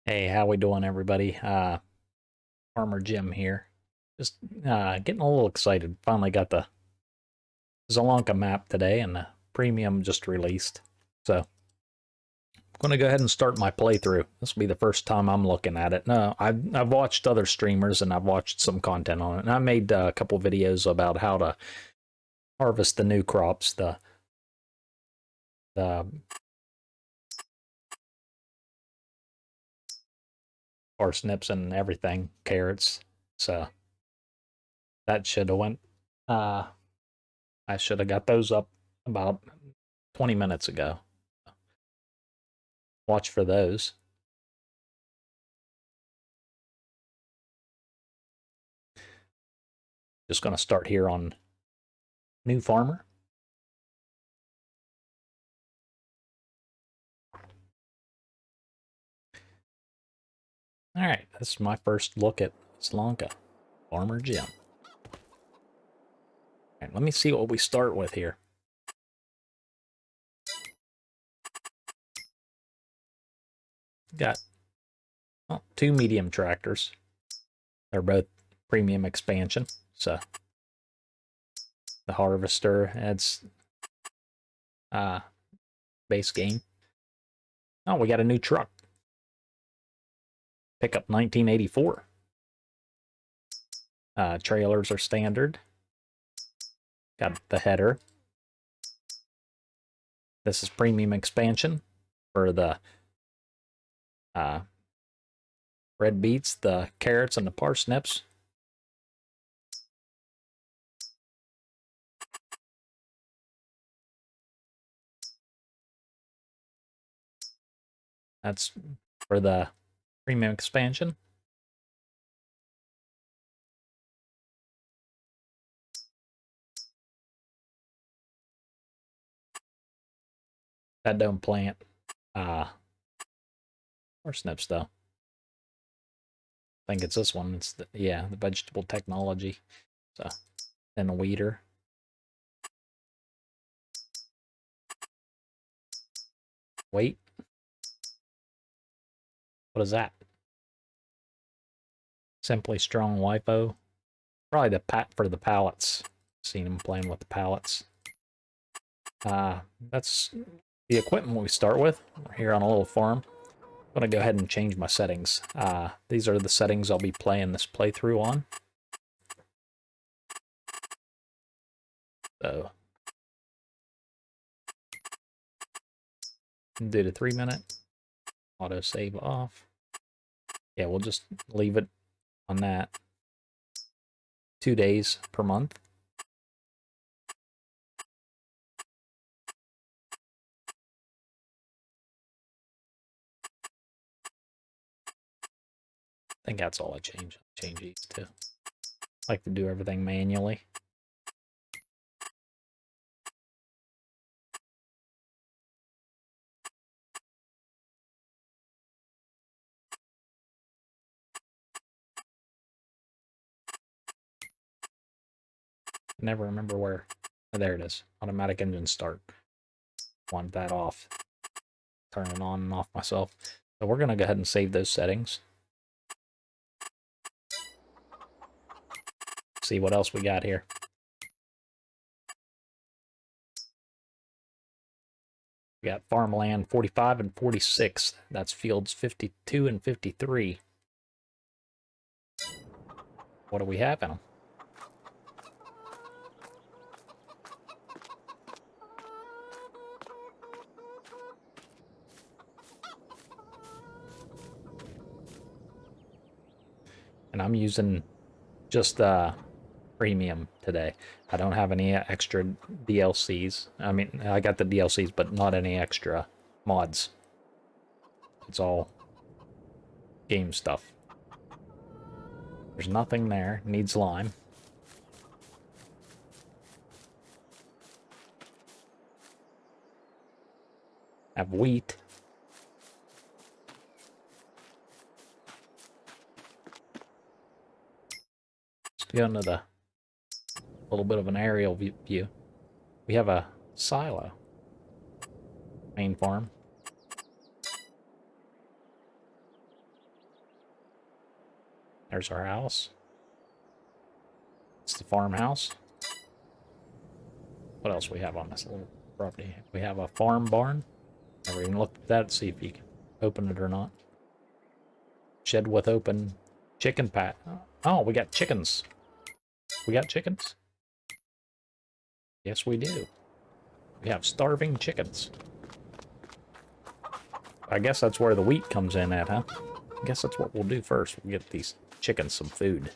Hey, how we doing, everybody? Farmer Jim here. Just getting a little excited. Finally got the Zielonka map today, and the premium just released. So I'm going to go ahead and start my playthrough. This will be the first time I'm looking at it. No, I've watched other streamers and I've watched some content on it, and I made a couple videos about how to harvest the new crops, the parsnips and everything, carrots. So that should have went. Uh, I should have got those up about 20 minutes ago. Watch for those. Just going to start here on New Farmer. All right, that's my first look at Zielonka, Farmer Jim. All right, let me see what we start with here. Got two medium tractors. They're both premium expansion, so the harvester adds base game. Oh, we got a new truck. Pickup 1984. Trailers are standard. Got the header. This is premium expansion for the red beets, the carrots, and the parsnips. That's for the premium expansion. That don't plant parsnips though. I think it's this one. It's the vegetable technology. So then a weeder. Wait. What is that? Simply strong lipo. Probably the pat for the pallets. Seen him playing with the pallets. That's the equipment we start with. We're here on a little farm. I'm gonna go ahead and change my settings. These are the settings I'll be playing this playthrough on. So do the 3-minute. Auto save off. Yeah, we'll just leave it on that. 2 days per month. I think that's all I change. Change these too. I like to do everything manually. Never remember where. Oh, there it is. Automatic engine start. Want that off. Turn it on and off myself. So we're going to go ahead and save those settings. See what else we got here. We got farmland 45 and 46. That's fields 52 and 53. What do we have in them? And I'm using just premium today. I don't have any extra DLCs. I mean, I got the DLCs, but not any extra mods. It's all game stuff. There's nothing there. Needs lime. Have wheat. Let's go into the little bit of an aerial view. We have a silo. Main farm. There's our house. It's the farmhouse. What else we have on this little property? We have a farm barn. Never even looked at that to see if you can open it or not. Shed with open chicken pat. Oh, we got chickens. We got chickens? Yes, we do. We have starving chickens. I guess that's where the wheat comes in at, huh? I guess that's what we'll do first. We'll get these chickens some food.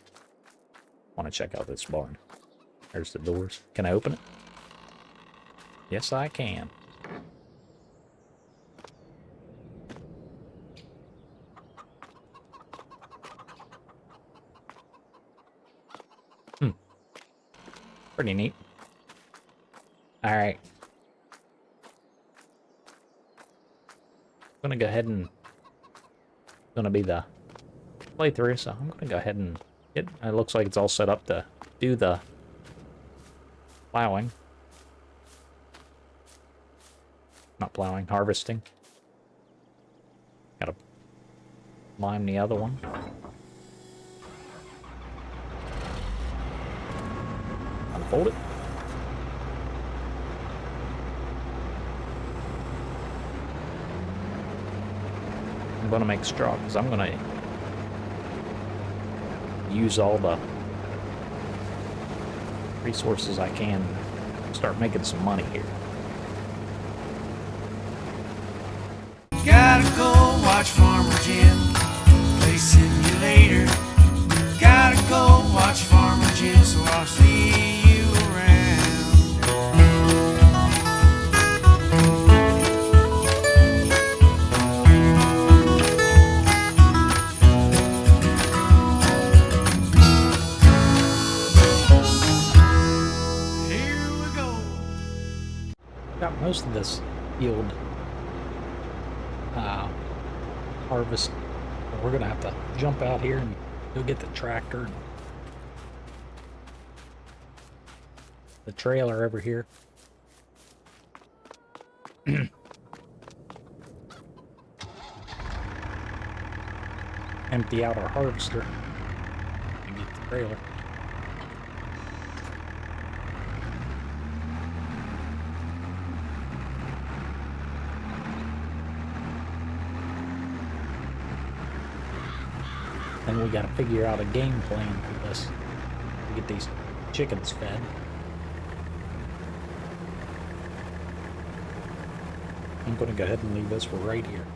Want to check out this barn. There's the doors. Can I open it? Yes, I can. Pretty neat. Alright. I'm gonna go ahead and... gonna be the playthrough, so I'm gonna go ahead and get... It looks like it's all set up to do the plowing. Not plowing, harvesting. Gotta lime the other one. Unfold it. I'm gonna make straw because I'm gonna use all the resources I can to start making some money here. Gotta go watch Farmer Jim play simulator. Gotta go watch Farmer Jim, so I'll see you around. Here we go. Got most of this field harvest. We're gonna have to jump out here and go get the tractor and the trailer over here. Empty out our harvester and get the trailer. And we gotta figure out a game plan for this to get these chickens fed. I'm gonna go ahead and leave this right here.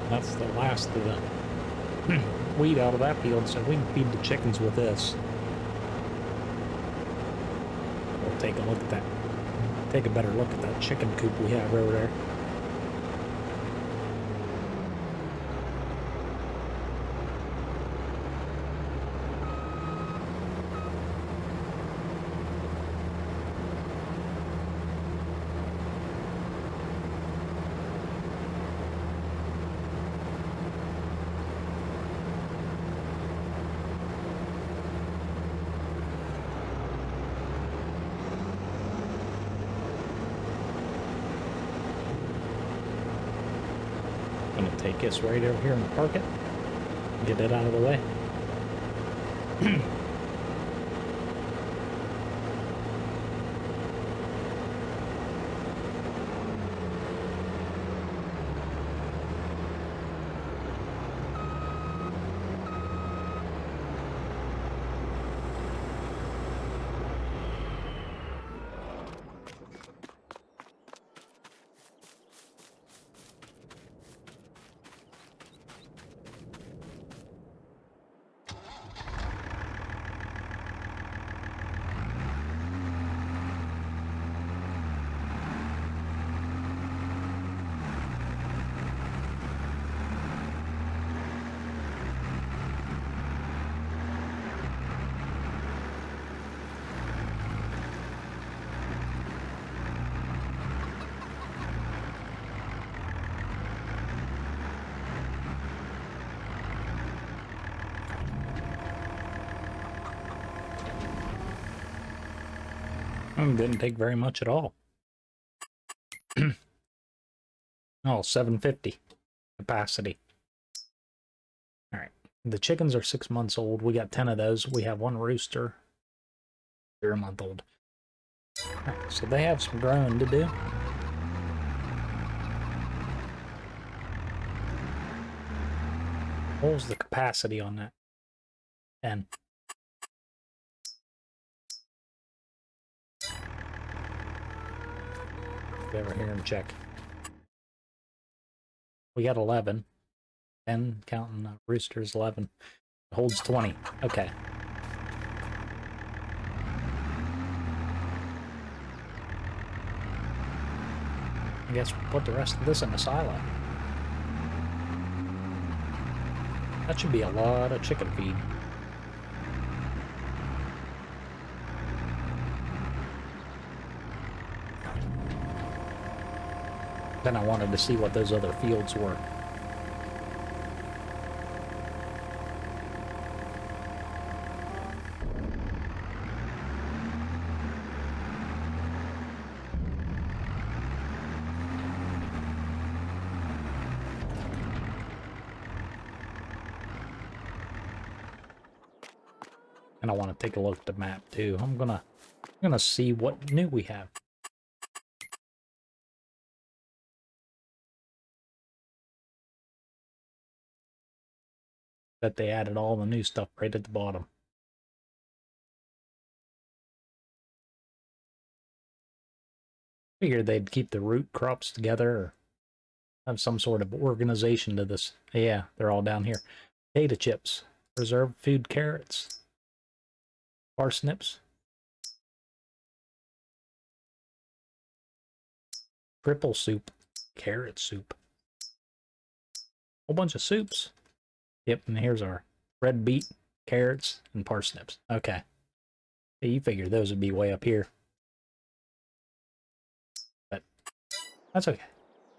That's the last of the weed out of that field, so we can feed the chickens with this. We'll take a look at that. Take a better look at that chicken coop we have over there. Gonna take this right over here and park it. Get it out of the way. Didn't take very much at all. Oh, 750 capacity. All right. The chickens are 6 months old. We got 10 of those. We have one rooster. They're a month old. All right, so they have some growing to do. What was the capacity on that? 10. Go over here and check. We got 11. 10, counting the roosters, 11. It holds 20. Okay. I guess we'll put the rest of this in a silo. That should be a lot of chicken feed. Then I wanted to see what those other fields were. And I want to take a look at the map too. I'm gonna see what new we have. That they added all the new stuff right at the bottom. Figured they'd keep the root crops together or have some sort of organization to this. Yeah, they're all down here. Potato chips, preserved food carrots, parsnips, triple soup, carrot soup. Whole bunch of soups. Yep, and here's our red beet, carrots, and parsnips. Okay. Hey, you figured those would be way up here. But that's okay.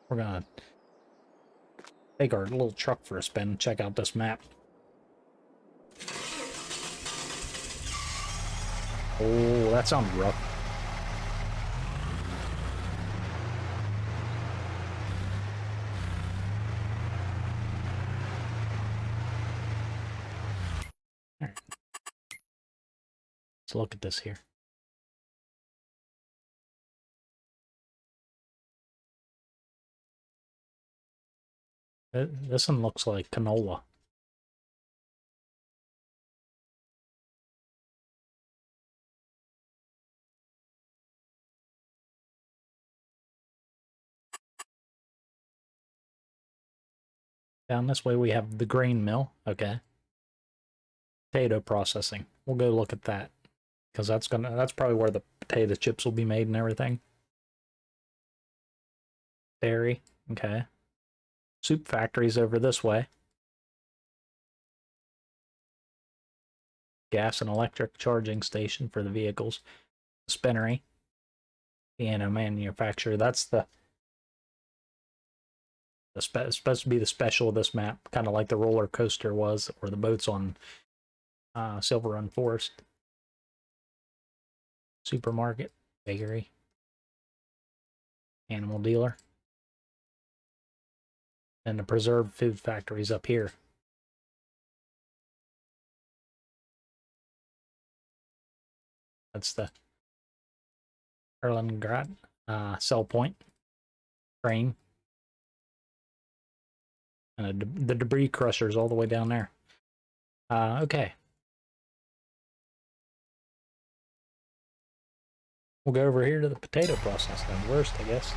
We're gonna take our little truck for a spin and check out this map. Oh, that sounds rough. All right. Let's look at this here. This one looks like canola. Down this way we have the grain mill. Okay. Potato processing. We'll go look at that. Because that's probably where the potato chips will be made and everything. Dairy. Okay. Soup factories over this way. Gas and electric charging station for the vehicles. Spinnery. Piano manufacturer. That's supposed to be the special of this map, kind of like the roller coaster was, or the boats on Silver Run Forest. Supermarket, bakery, animal dealer, and the preserved food factories up here. That's the Erlengrad sell point, train. And the debris crushers all the way down there. Okay. We'll go over here to the potato process then first, I guess.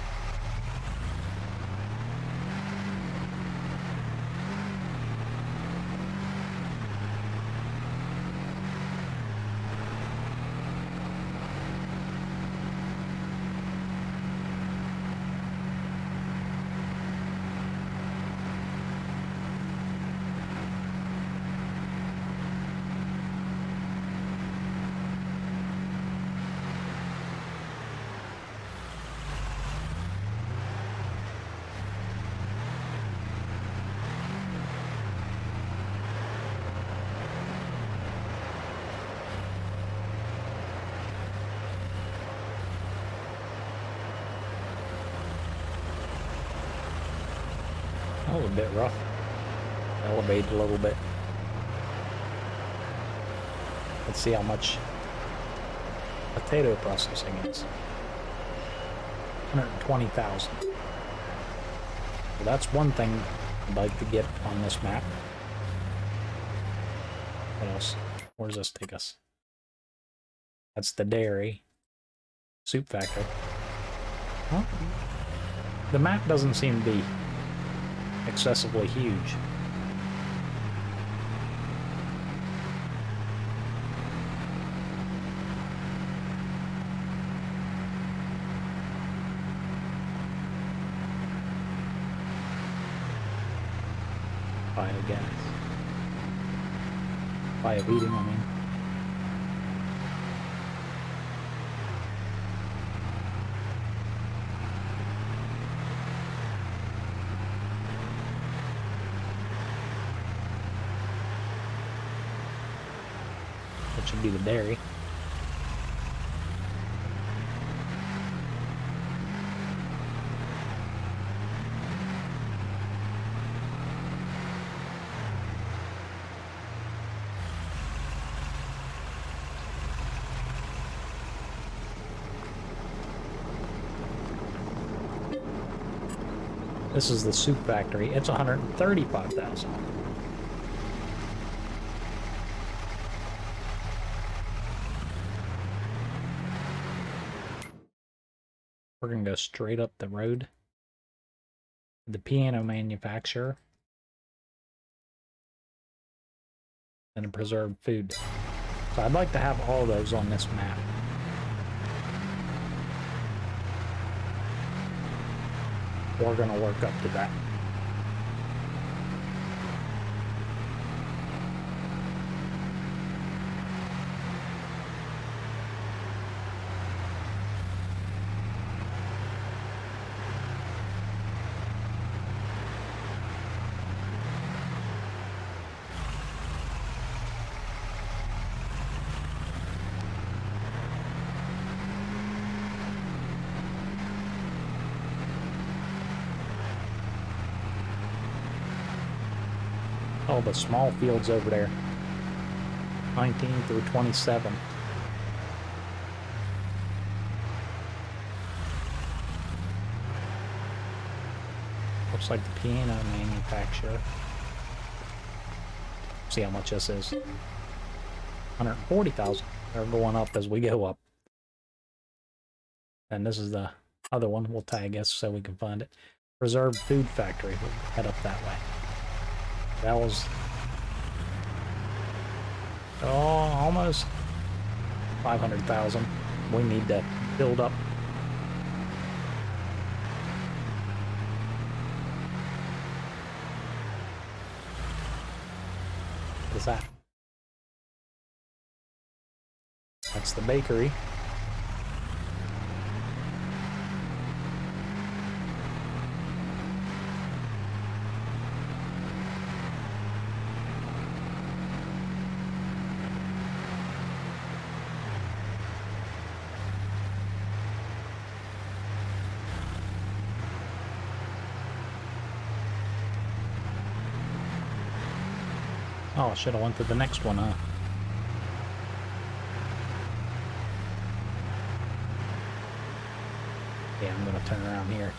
was a bit rough. Elevated a little bit. Let's see how much potato processing is. 120,000. So that's one thing I'd like to get on this map. What else? Where does this take us? That's the dairy. Soup factory. Huh? The map doesn't seem to be excessively huge. Biogas. Bioheating, I mean. That should be the dairy. This is the soup factory. It's 135,000. We're gonna go straight up the road. The piano manufacturer. And a preserved food. So I'd like to have all those on this map. We're gonna work up to that. All the small fields over there. 19 through 27. Looks like the piano manufacturer. See how much this is. 140,000. They're going up as we go up. And this is the other one. We'll tag us so we can find it. Preserved Food Factory. We'll head up that way. That was almost 500,000. We need to build up. What is that? That's the bakery. Oh, I should have went to the next one, huh? Yeah, I'm gonna turn around here.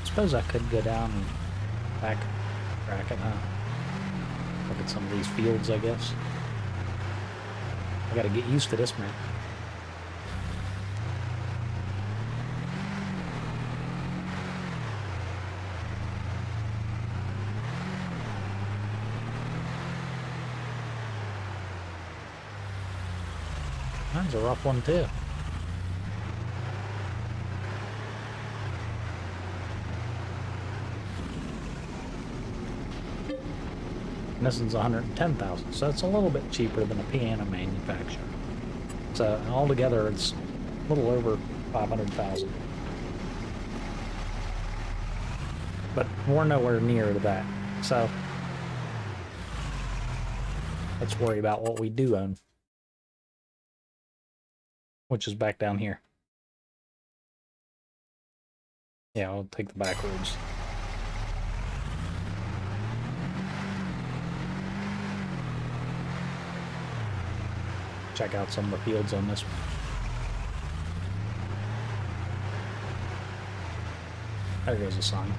Suppose I could go down and back bracket, huh? Look at some of these fields, I guess. I gotta get used to this map. That's a rough one too. And this one's 110,000, so it's a little bit cheaper than a piano manufacturer. So altogether, it's a little over 500,000. But we're nowhere near to that. So let's worry about what we do own, which is back down here. Yeah, I'll take the back roads. Check out some of the fields on this one. There goes the sign.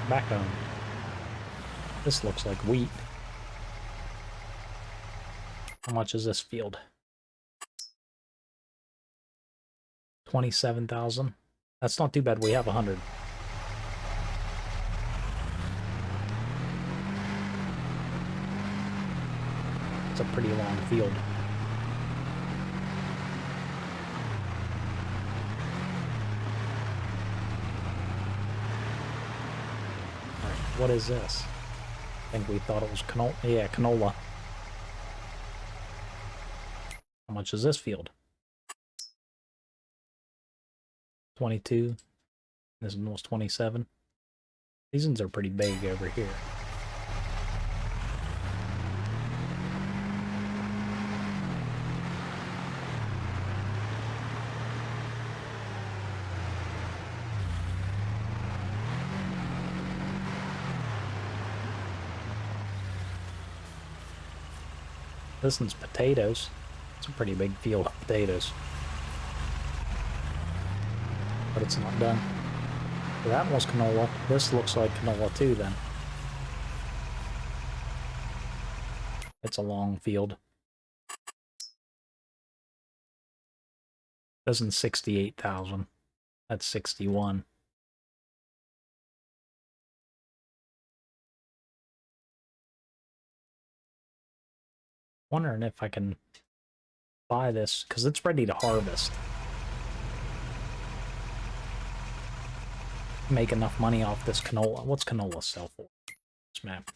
Back home. This looks like wheat. How much is this field? 27,000. That's not too bad. We have 100. It's a pretty long field. Alright, what is this? I think we thought it was canola. Yeah, canola. How much is this field? 22. This one was 27. These ones are pretty big over here. This one's potatoes. It's a pretty big field of potatoes. But it's not done. So that was canola. This looks like canola too then. It's a long field. This one's 68,000. That's 61. Wondering if I can buy this because it's ready to harvest. Make enough money off this canola. What's canola sell for? This map.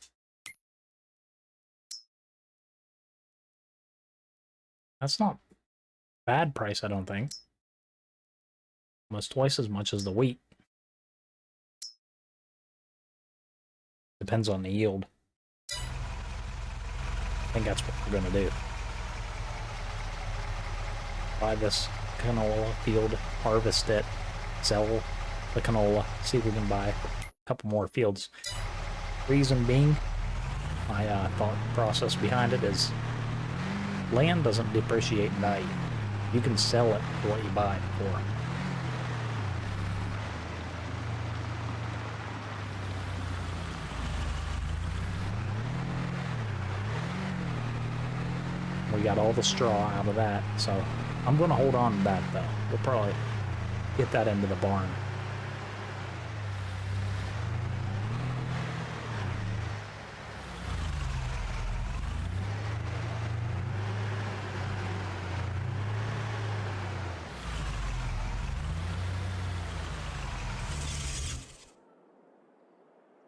That's not bad price, I don't think. Almost twice as much as the wheat. Depends on the yield. I think that's what we're gonna do. Buy this canola field, harvest it, sell the canola, see if we can buy a couple more fields. Reason being, my thought process behind it is land doesn't depreciate in value. You can sell it for what you buy it for. We got all the straw out of that, so I'm going to hold on to that though. We'll probably get that into the barn.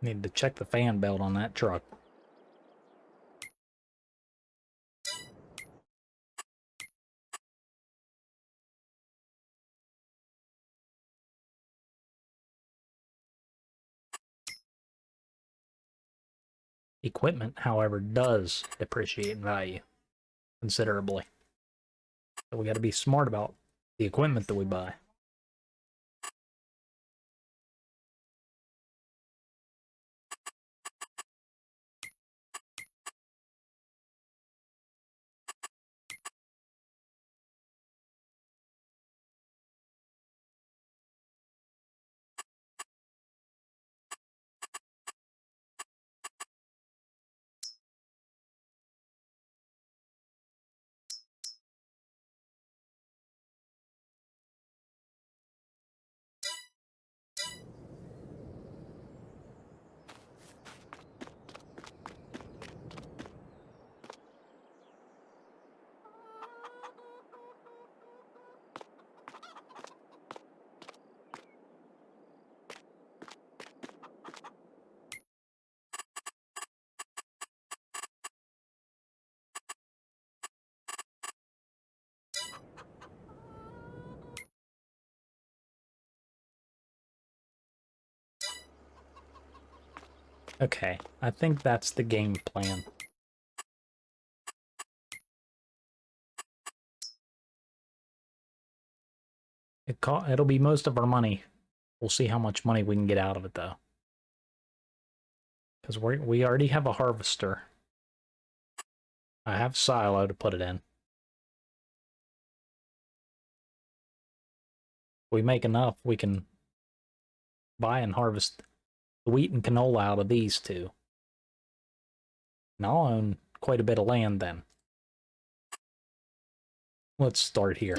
Need to check the fan belt on that truck. Equipment, however, does depreciate in value considerably. So we got to be smart about the equipment that we buy. Okay, I think that's the game plan. It'll be most of our money. We'll see how much money we can get out of it, though. Because we already have a harvester. I have silo to put it in. If we make enough, we can buy and harvest the wheat and canola out of these two. And I'll own quite a bit of land then. Let's start here.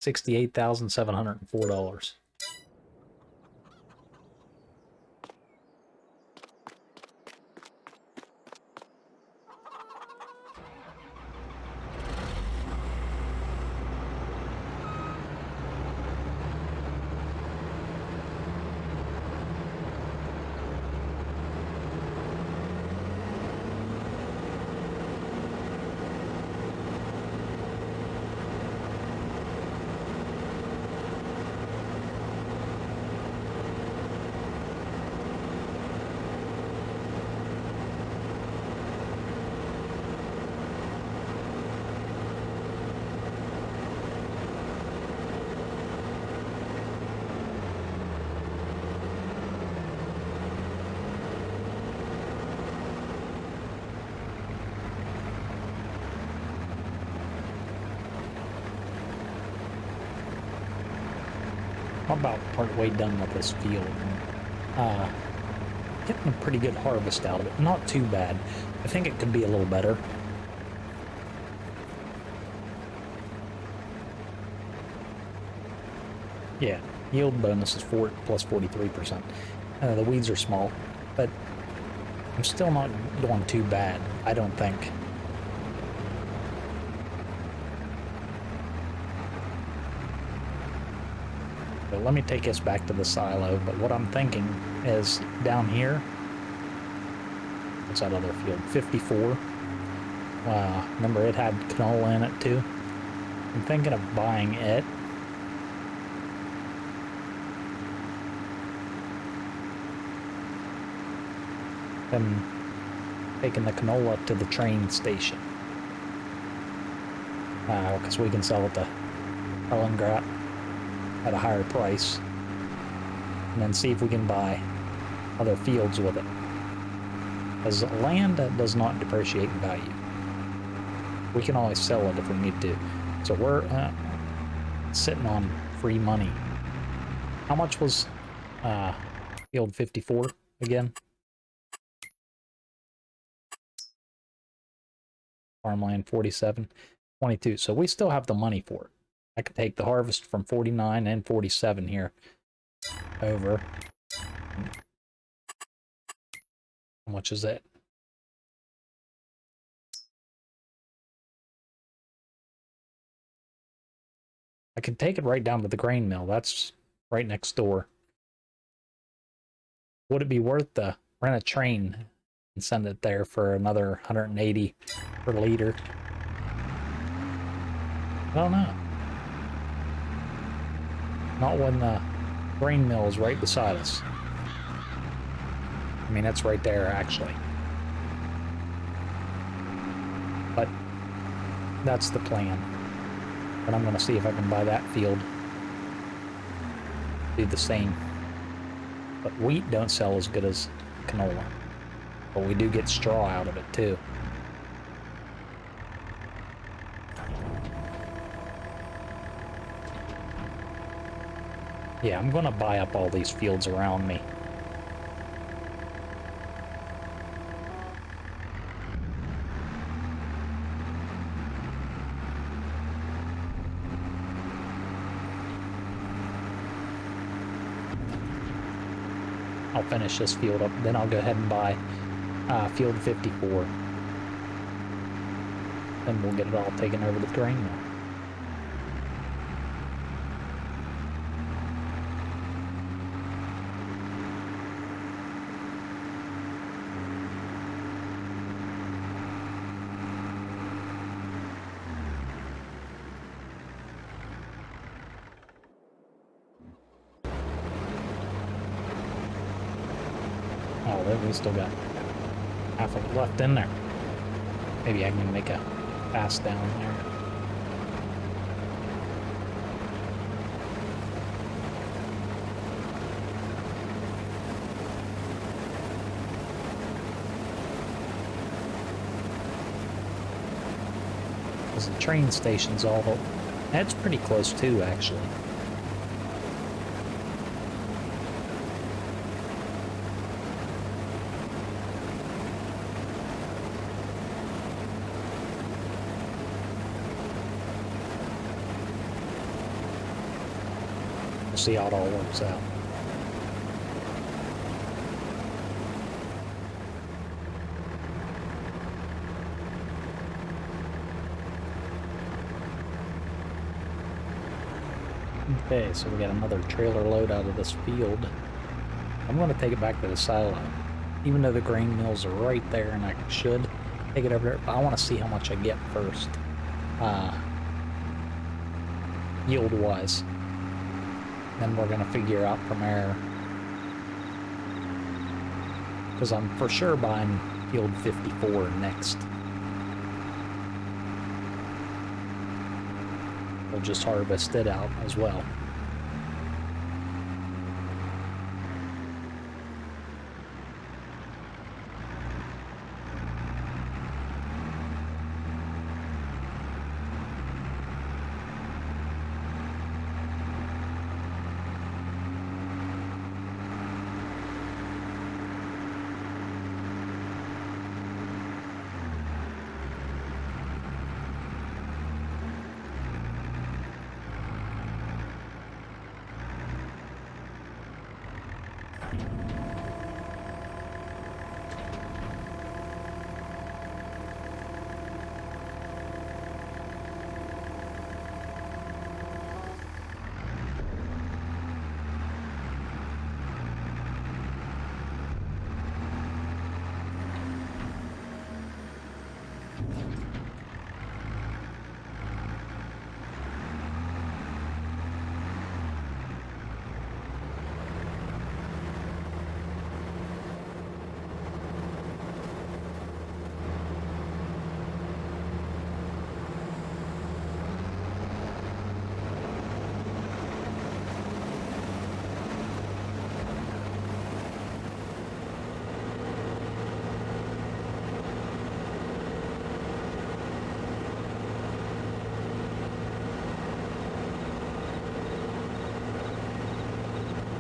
$68,704. I'm about partway done with this field. Getting a pretty good harvest out of it. Not too bad. I think it could be a little better. Yeah, yield bonus is plus 43%. The weeds are small, but I'm still not doing too bad, I don't think. So let me take us back to the silo, but what I'm thinking is down here, what's that other field? 54. Remember it had canola in it too? I'm thinking of buying it. And taking the canola to the train station. Because we can sell it to Ellengrat at a higher price, and then see if we can buy other fields with it. Because land does not depreciate in value. We can always sell it if we need to. So we're sitting on free money. How much was field 54 again? Farmland 47, 22. So we still have the money for it. I could take the harvest from 49 and 47 here over. How much is it? I could take it right down to the grain mill. That's right next door. Would it be worth to rent a train and send it there for another 180 per liter? I don't know. Not when the grain mill is right beside us. I mean, it's right there, actually. But that's the plan. And I'm going to see if I can buy that field. Do the same. But wheat don't sell as good as canola. But we do get straw out of it, too. Yeah, I'm going to buy up all these fields around me. I'll finish this field up, then I'll go ahead and buy field 54. Then we'll get it all taken over to the grain mill. of it. We still got half of it left in there. Maybe I can make a pass down there. Because the train station's all the... That's pretty close too, actually. We'll see how it all works out. Okay, so we got another trailer load out of this field. I'm going to take it back to the silo. Even though the grain mills are right there and I should take it over there, but I want to see how much I get first. Yield-wise. Then we're going to figure out from there. Because I'm for sure buying field 54 next. We'll just harvest it out as well.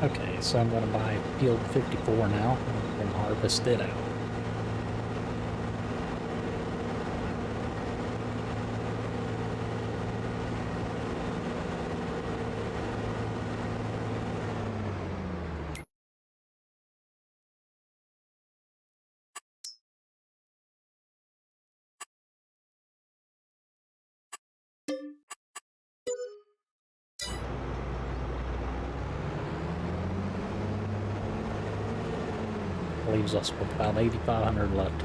Okay, so I'm going to buy field 54 now and harvest it out. Leaves us with about 8,500 left.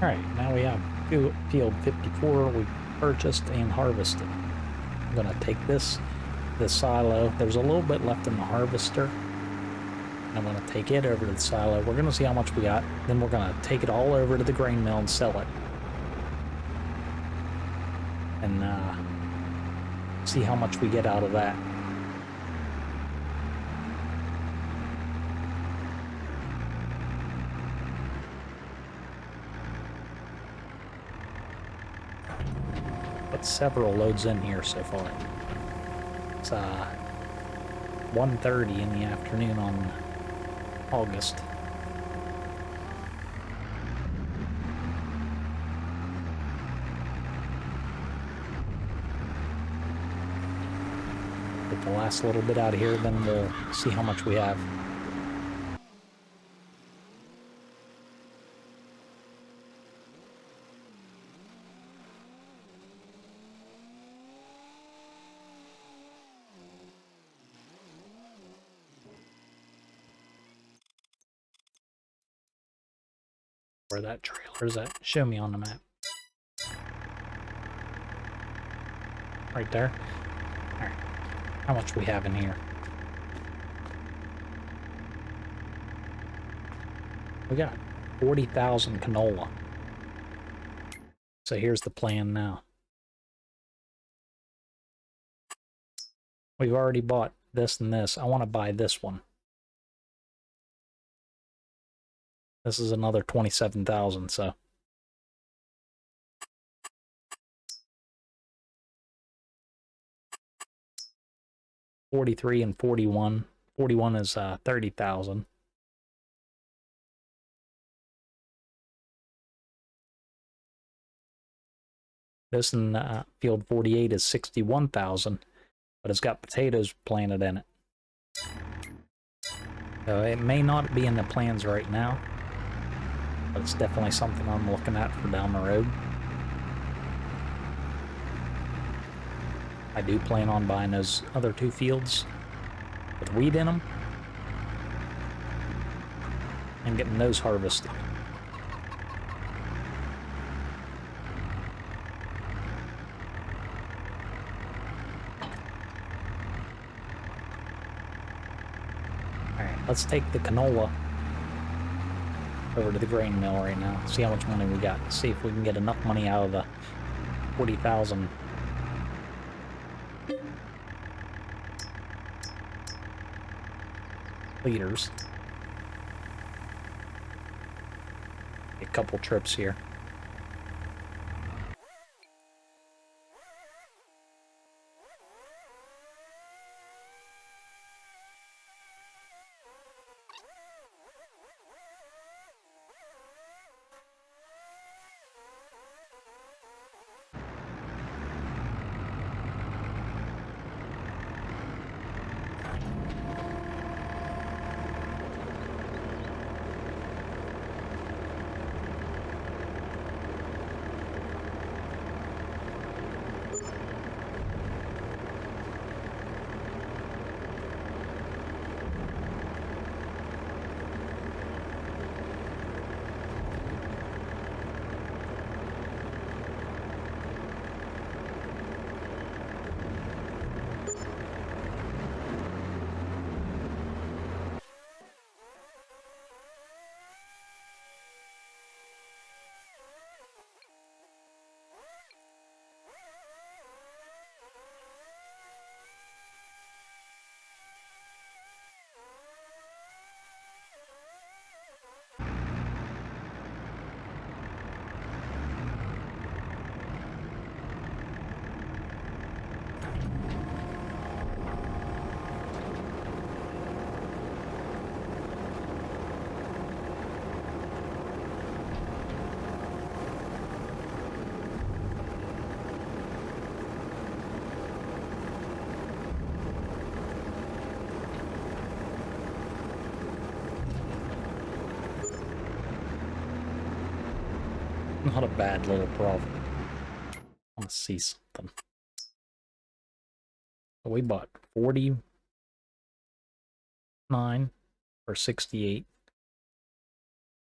Alright, now we have field 54 we purchased and harvested. I'm going to take this silo. There's a little bit left in the harvester. I'm going to take it over to the silo. We're going to see how much we got. Then we're going to take it all over to the grain mill and sell it. And see how much we get out of that. Put several loads in here so far. It's 1:30 in the afternoon on August. Get the last little bit out of here, then we'll see how much we have. Where that trailer is at? Show me on the map. Right there. Alright. How much we have in here? We got 40,000 canola. So here's the plan now. We've already bought this and this. I want to buy this one. This is another 27,000, so. $43 and $41. $41 is 30,000. This in field 48 is 61,000, but it's got potatoes planted in it. So it may not be in the plans right now, but it's definitely something I'm looking at for down the road. I do plan on buying those other two fields with wheat in them and getting those harvested. Alright, let's take the canola over to the grain mill right now. See how much money we got. See if we can get enough money out of the 40,000 liters. A couple trips here. Not a bad little problem. I want to see something. So we bought 49 for 68.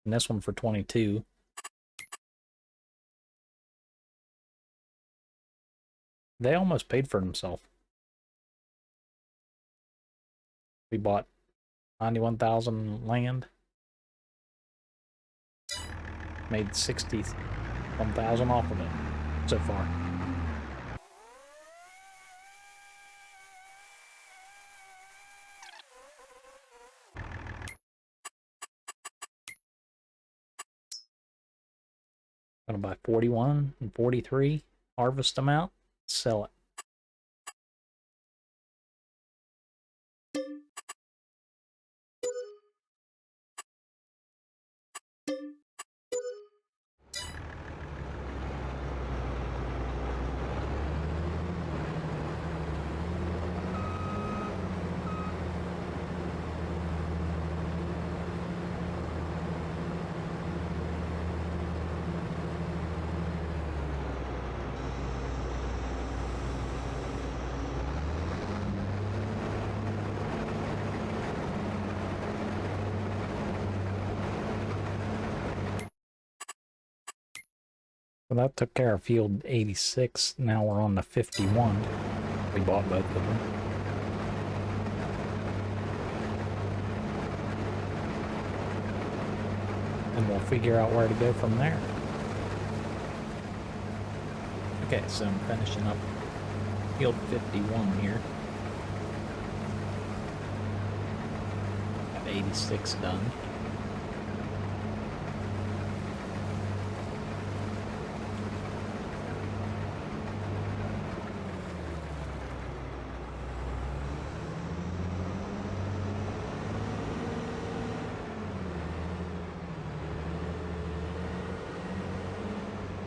And this one for 22. They almost paid for themselves. We bought 91,000 land. Made 61,000 off of it so far. Gonna buy 41 and 43, harvest them out, sell it. Well, that took care of field 86. Now we're on the 51. We bought both of them. And we'll figure out where to go from there. Okay, so I'm finishing up field 51 here. Got 86 done.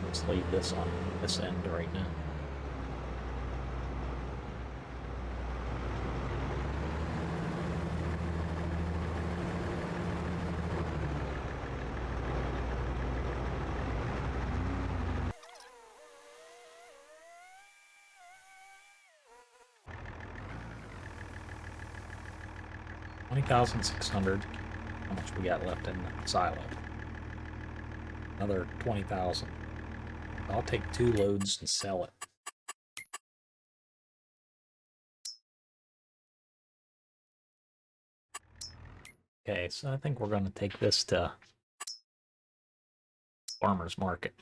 Let's leave this on this end right now. $20,600. How much we got left in the silo? Another 20,000. I'll take 2 loads and sell it. Okay, so I think we're going to take this to farmer's market.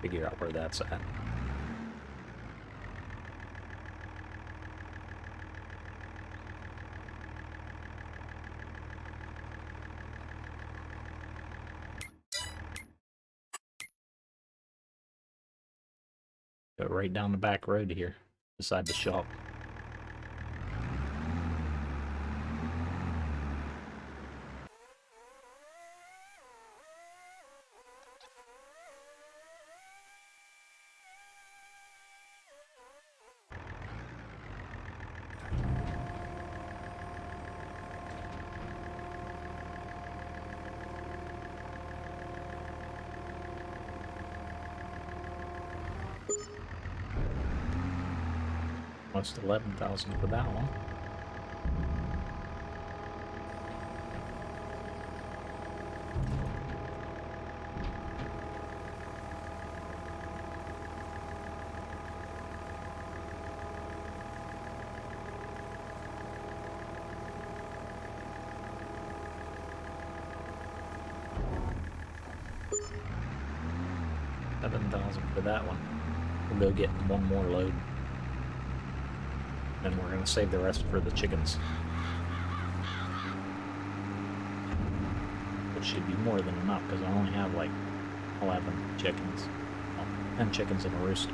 Figure out where that's at. Go right down the back road here, beside the shop. Almost 11,000 for that one. $7,000 for that one. We'll go get one more load. And we're going to save the rest for the chickens. Which should be more than enough, because I only have like 11 chickens. Well, 10 chickens and a rooster.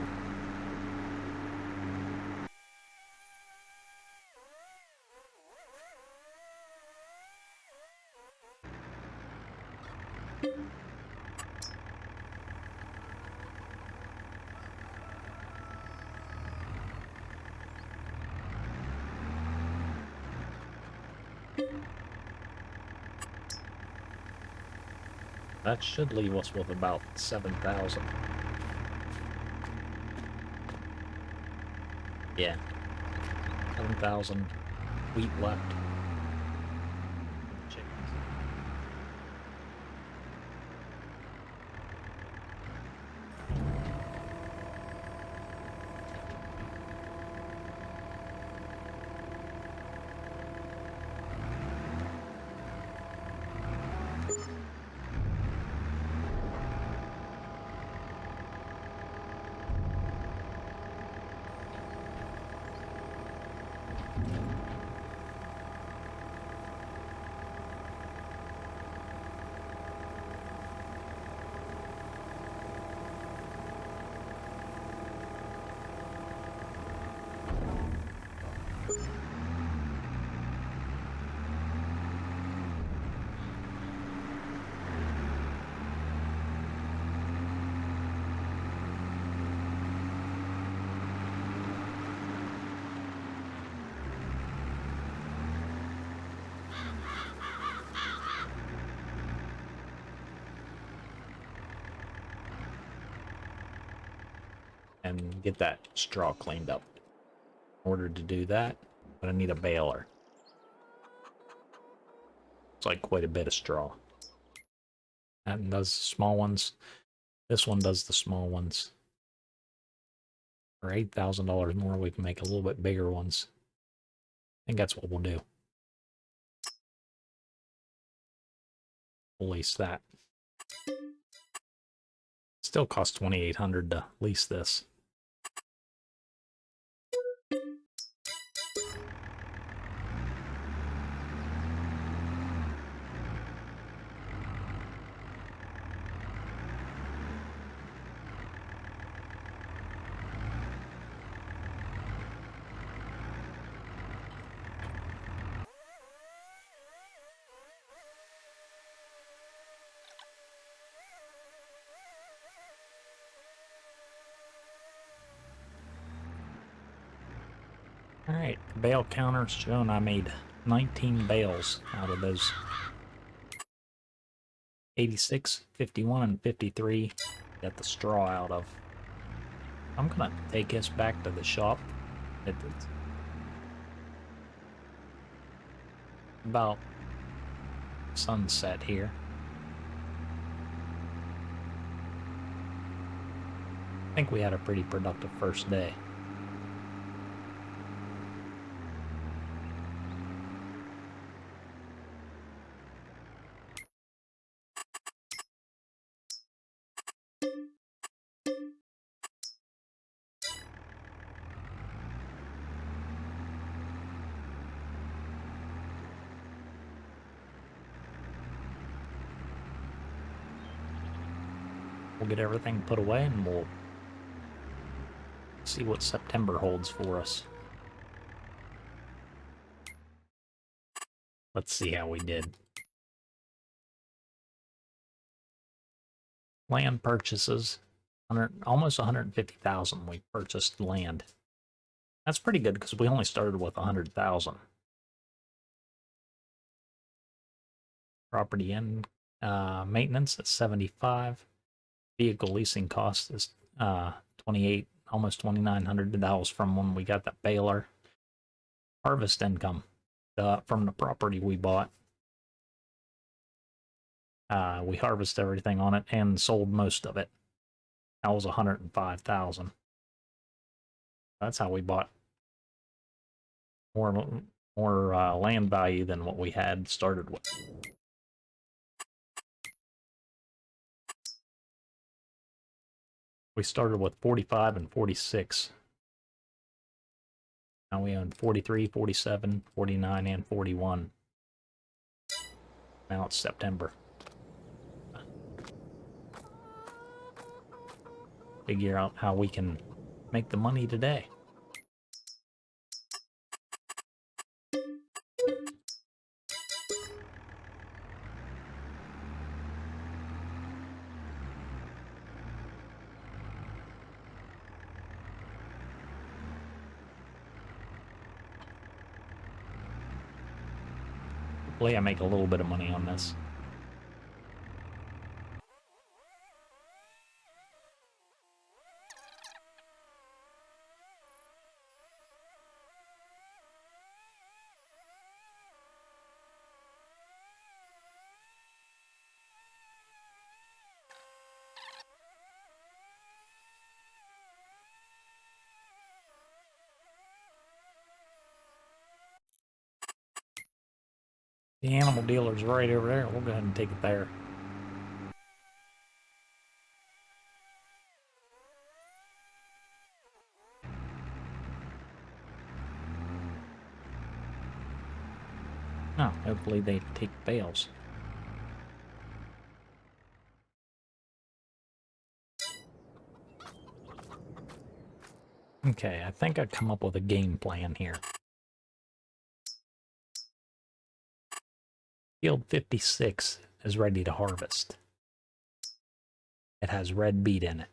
That should leave us with about 7,000. Yeah. 7,000 wheat left. Chickens. and get that straw cleaned up. In order to do that, I'm going to need a baler. It's like quite a bit of straw. That does the small ones. This one does the small ones. For $8,000 more, we can make a little bit bigger ones. I think that's what we'll do. We'll lease that. Still costs $2,800 to lease this. Alright, bale counters showing I made 19 bales out of those 86, 51, and 53 got the straw out of. I'm gonna take this back to the shop. It's about sunset here. I think we had a pretty productive first day. We'll get everything put away and we'll see what September holds for us. Let's see how we did. Land purchases, almost 150,000 we purchased land. That's pretty good because we only started with 100,000. Property and maintenance at 75. Vehicle leasing cost is 28, almost 2,900. That was from when we got that baler. Harvest income from the property we bought. We harvested everything on it and sold most of it. That was 105,000. That's how we bought more land value than what we had started with. We started with 45 and 46. Now we own 43, 47, 49, and 41. Now it's September. Figure out how we can make the money today. Hopefully I make a little bit of money on this. The animal dealer's right over there. We'll go ahead and take it there. Oh, hopefully they take bales. Okay, I think I've come up with a game plan here. Field 56 is ready to harvest. It has red beet in it.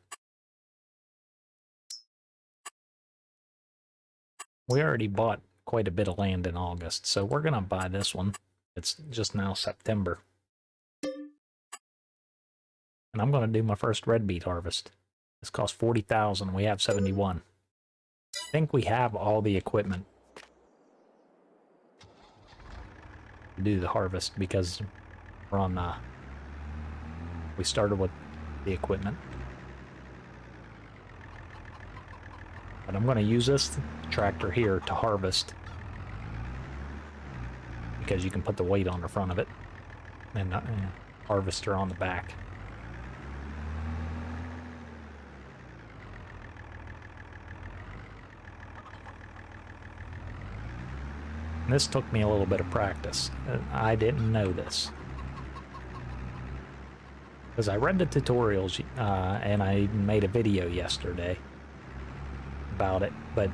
We already bought quite a bit of land in August, so we're going to buy this one. It's just now September. And I'm going to do my first red beet harvest This costs 40,000. We have 71. I think we have all the equipment to do the harvest because we're on, we started with the equipment. But I'm going to use this tractor here to harvest because you can put the weight on the front of it and harvester on the back. And this took me a little bit of practice. I didn't know this. Because I read the tutorials and I made a video yesterday about it, but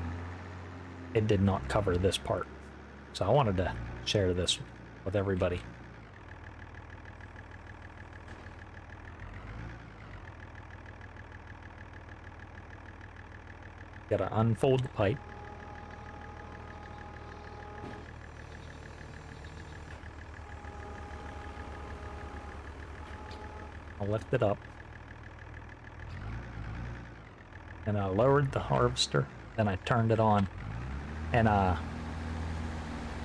it did not cover this part. So I wanted to share this with everybody. Gotta unfold the pipe. I'll lift it up. And I lowered the harvester, then I turned it on. And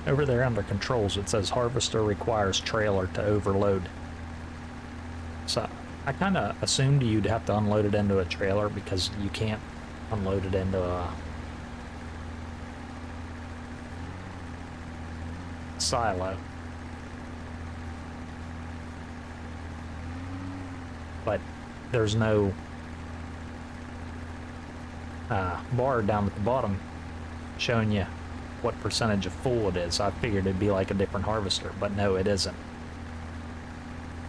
over there under controls it says harvester requires trailer to overload. So I kind of assumed you'd have to unload it into a trailer because you can't unload it into a silo. But there's no bar down at the bottom showing you what percentage of full it is. I figured it'd be like a different harvester, but no, it isn't.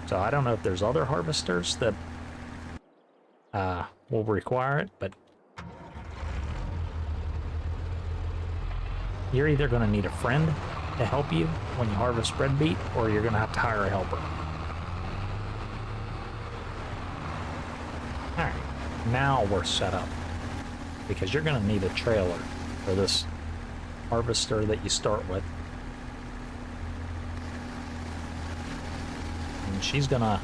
So I don't know if there's other harvesters that will require it, but you're either going to need a friend to help you when you harvest red beet, or you're going to have to hire a helper. Alright, now we're set up, because you're going to need a trailer for this harvester that you start with. And she's going to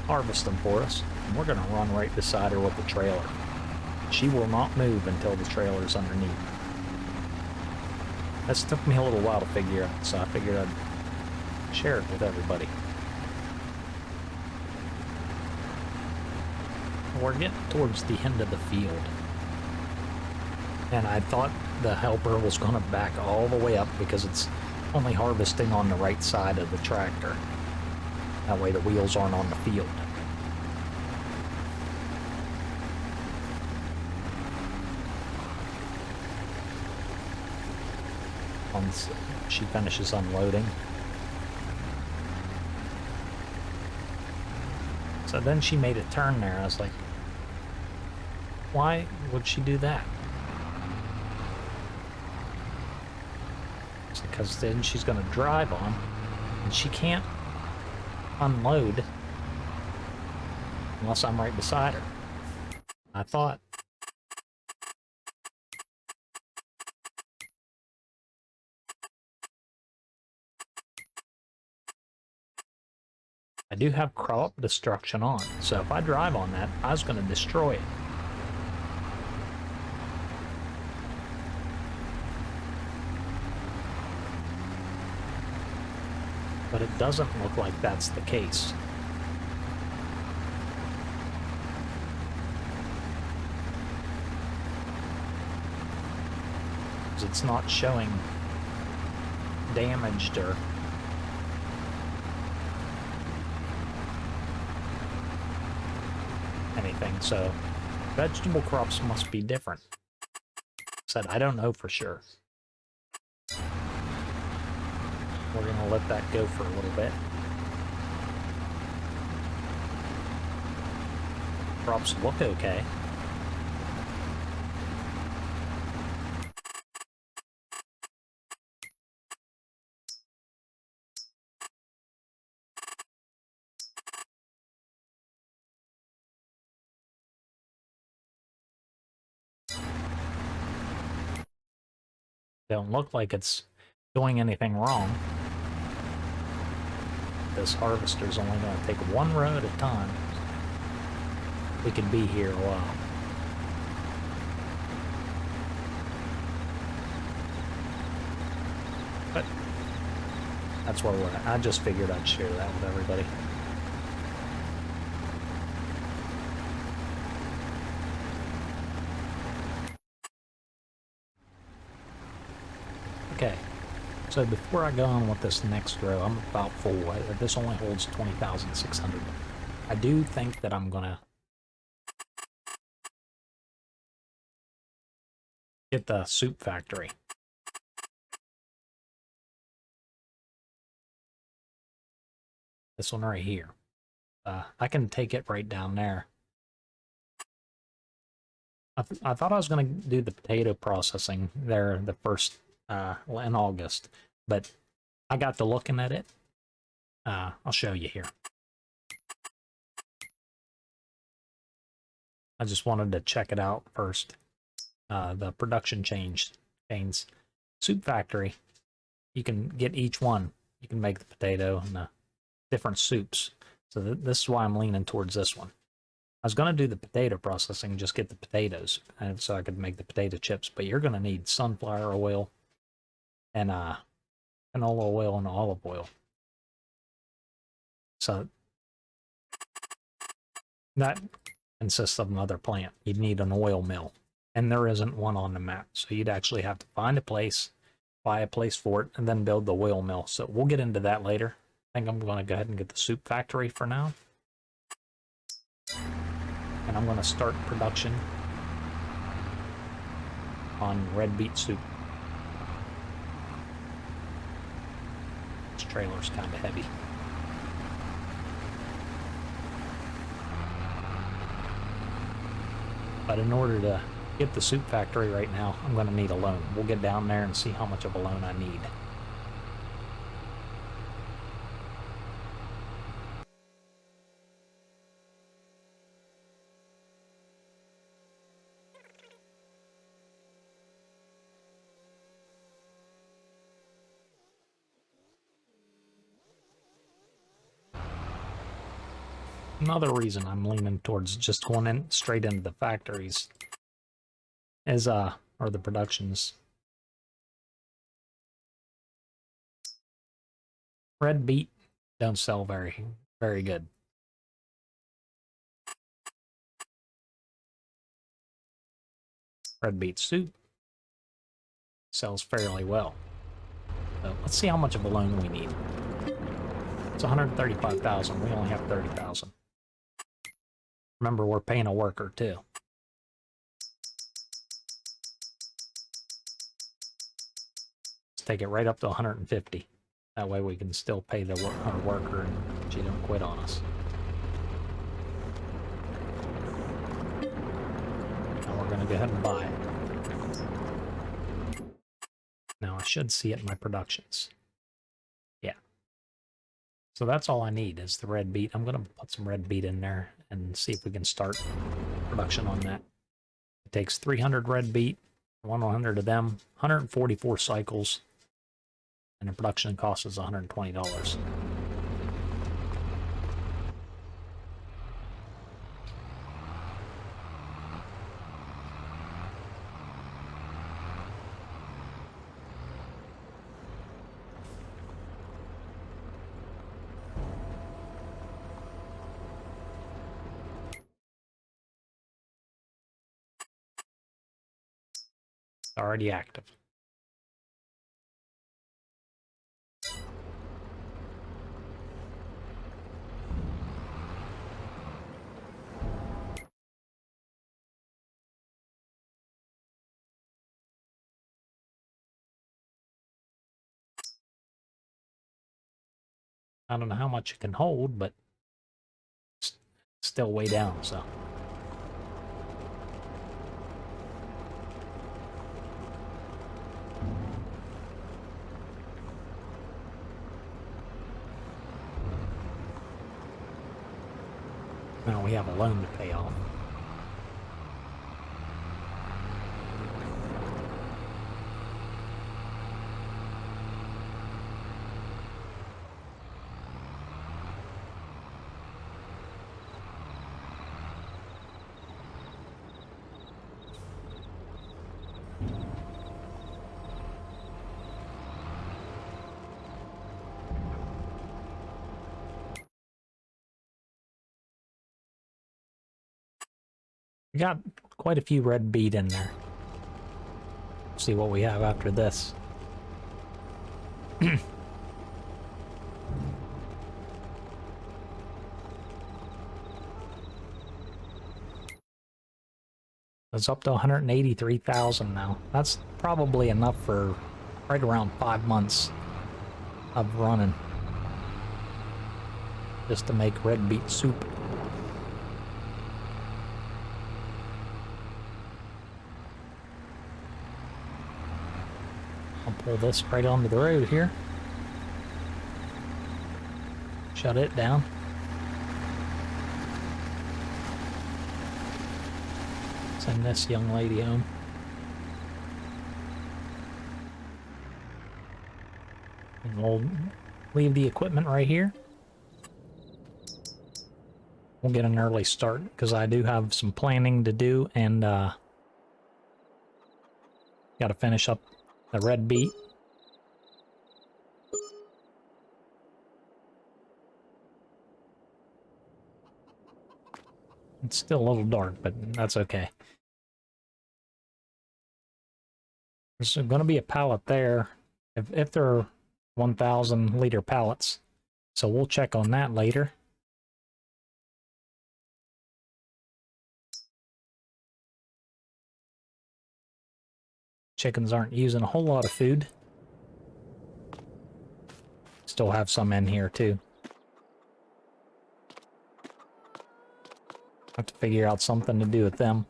harvest them for us, and we're going to run right beside her with the trailer. She will not move until the trailer's underneath. This took me a little while to figure out, so I figured I'd share it with everybody. We're getting towards the end of the field, and I thought the helper was going to back all the way up because it's only harvesting on the right side of the tractor. That way the wheels aren't on the field. Once she finishes unloading. So then she made a turn there. I was like, why would she do that? It's because then she's going to drive on, and she can't unload unless I'm right beside her. I thought. I do have crop destruction on, so if I drive on that, I was going to destroy it. But it doesn't look like that's the case. Because it's not showing damaged or anything, so vegetable crops must be different. Said I don't know for sure. We're gonna let that go for a little bit. Crops look okay. Don't look like it's doing anything wrong. This harvester's only going to take one row at a time. we could be here a while. But that's where we're at. I just figured I'd share that with everybody. Okay, so before I go on with this next row, I'm about full. This only holds 20,600. I do think that I'm gonna get the soup factory. This one right here. I can take it right down there. I thought I was going to do the potato processing there the first in August, but I got to looking at it. I'll show you here. I just wanted to check it out first. The production chains. Soup factory. You can get each one. You can make the potato and the different soups. So this is why I'm leaning towards this one. I was going to do the potato processing, just get the potatoes, and so I could make the potato chips, but you're going to need sunflower oil and canola oil and olive oil. So that consists of another plant. You'd need an oil mill, and there isn't one on the map. So you'd actually have to find a place, buy a place for it, and then build the oil mill. So we'll get into that later. I think I'm going to go ahead and get the soup factory for now. And I'm going to start production on red beet soup. This trailer's kind of heavy. But in order to get the soup factory right now, I'm going to need a loan. We'll get down there and see how much of a loan I need. Another reason I'm leaning towards just going in straight into the factories is or the productions. Red beet don't sell very good. Red beet soup sells fairly well. So let's see how much of a loan we need. It's 135,000. We only have 30,000. Remember, we're paying a worker too. Let's take it right up to 150. That way we can still pay our worker and she don't quit on us. Now we're going to go ahead and buy it. Now I should see it in my productions. Yeah. So that's all I need is the red beet. I'm going to put some red beet in there and see if we can start production on that. It takes 300 red beet, 100 of them, 144 cycles, and the production cost is $120. Already active. I don't know how much it can hold, but it's still way down, so. Now we have a loan to pay off. We got quite a few red beet in there. See what we have after this. It's up to 183,000 now. That's probably enough for right around 5 months of running. Just to make red beet soup. I'll pull this right onto the road here. Shut it down. Send this young lady home. And we'll leave the equipment right here. We'll get an early start because I do have some planning to do and got to finish up the red beet. It's still a little dark, but that's okay. There's going to be a pallet there if they're 1,000 liter pallets. So we'll check on that later. Chickens aren't using a whole lot of food. Still have some in here too. Have to figure out something to do with them.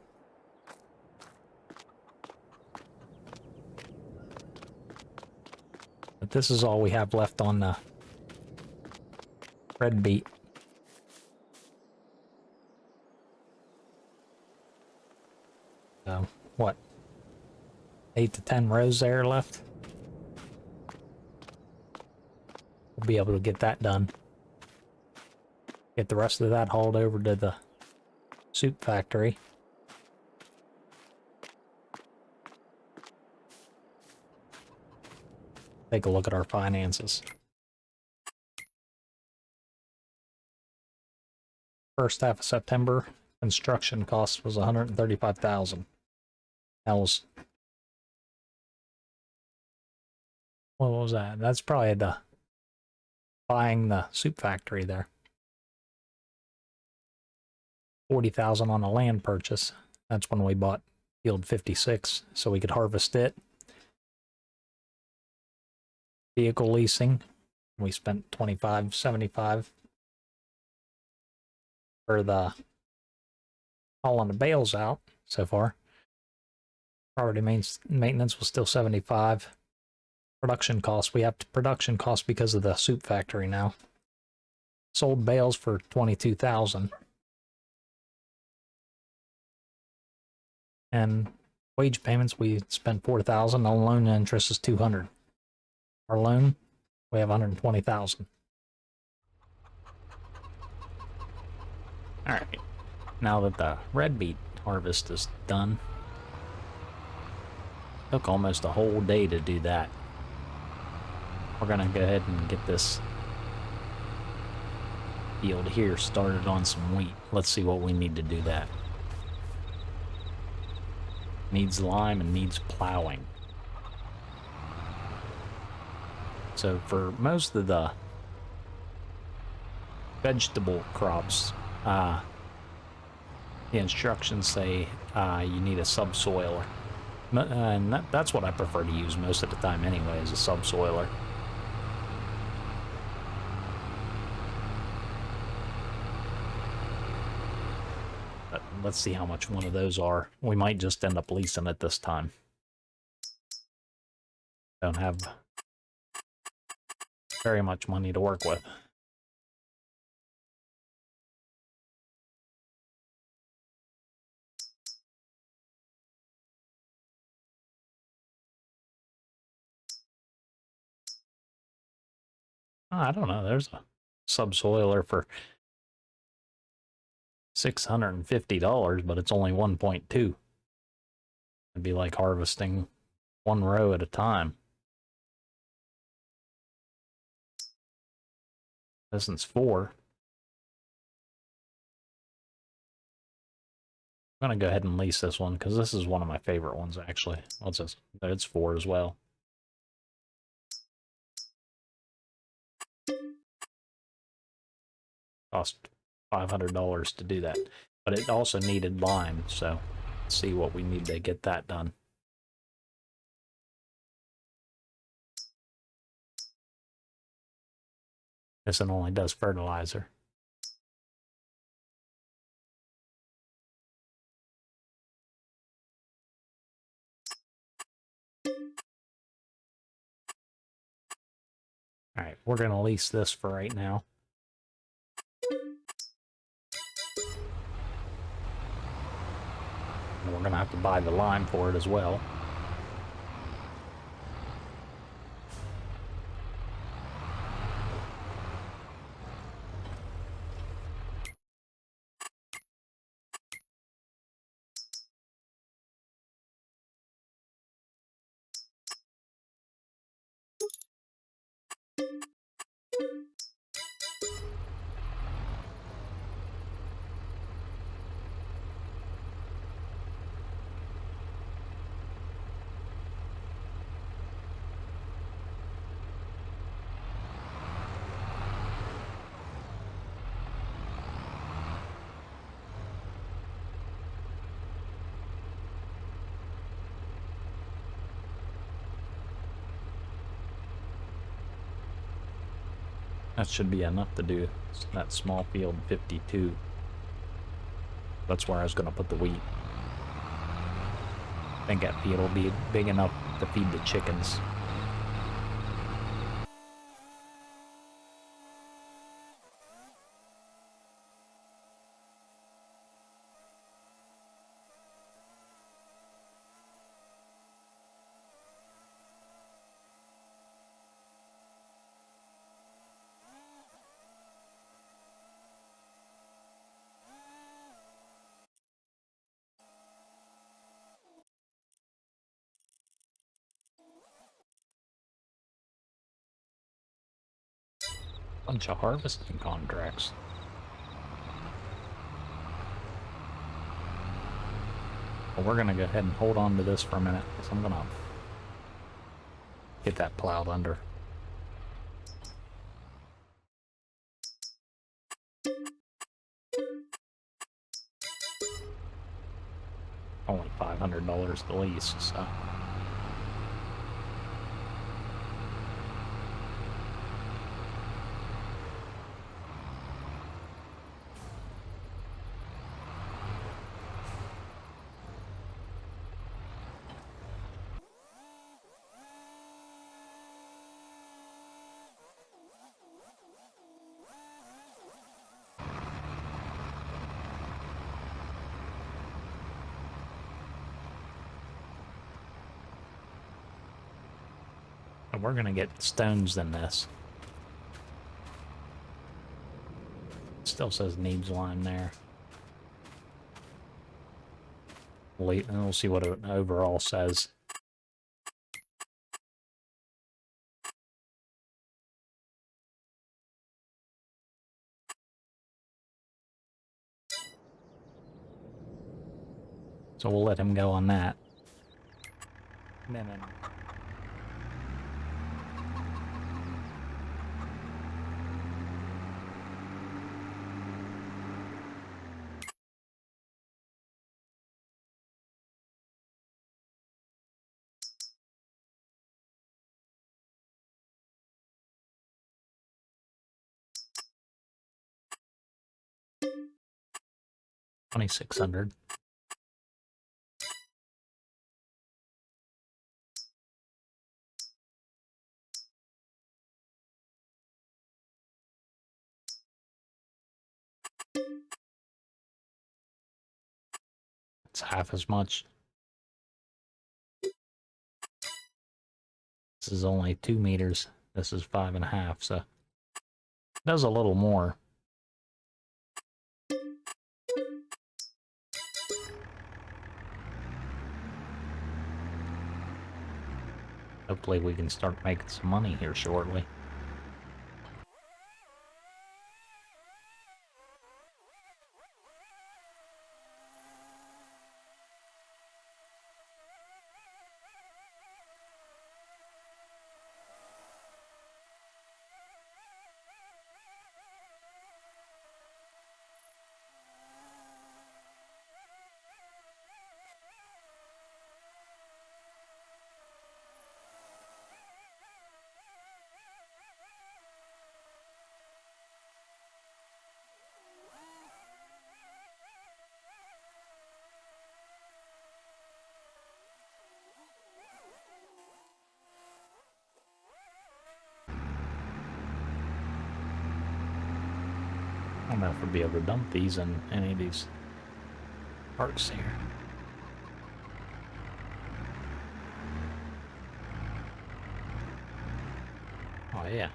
But this is all we have left on the red beet. So, what? 8 to 10 rows there left. We'll be able to get that done. Get the rest of that hauled over to the soup factory. Take a look at our finances. First half of September, construction cost was $135,000. That was... what was that? That's probably the buying the soup factory there. $40,000 on a land purchase. That's when we bought field 56 so we could harvest it. Vehicle leasing, we spent $25.75 for the hauling the bales out so far. Property maintenance was still $75. Production costs, we have production costs because of the soup factory now. Sold bales for $22,000. And wage payments, we spent $4,000. On loan interest is $200. Our loan, we have $120,000. All right, now that the red beet harvest is done, took almost a whole day to do that. We're gonna go ahead and get this field here started on some wheat. Let's see what we need to do that. Needs lime and needs plowing. So for most of the vegetable crops, the instructions say you need a subsoiler. And that's what I prefer to use most of the time anyway, is a subsoiler. But let's see how much one of those are. We might just end up leasing it this time. Don't have very much money to work with. I don't know, there's a subsoiler for $650, but it's only 1.2. It'd be like harvesting one row at a time. This one's 4. I'm gonna go ahead and lease this one because this is one of my favorite ones actually. What's this? It's 4 as well. Cost $500 to do that, but it also needed lime, so let's see what we need to get that done. This one only does fertilizer. Alright, we're going to lease this for right now. And we're going to have to buy the lime for it as well. That should be enough to do that small field 52. That's where I was going to put the wheat. I think that field will be big enough to feed the chickens. Bunch of harvesting contracts. Well, we're gonna go ahead and hold on to this for a minute, because I'm gonna get that plowed under. Only $500 to lease, so. And we're gonna get stones in this. Still says needs lime there. And we'll see what it overall says. So we'll let him go on that. No. 2,600. It's half as much. This is only 2 meters. This is 5.5, so it does a little more. Hopefully we can start making some money here shortly. don't know if we'll be able to dump these in any of these parks here. Oh yeah.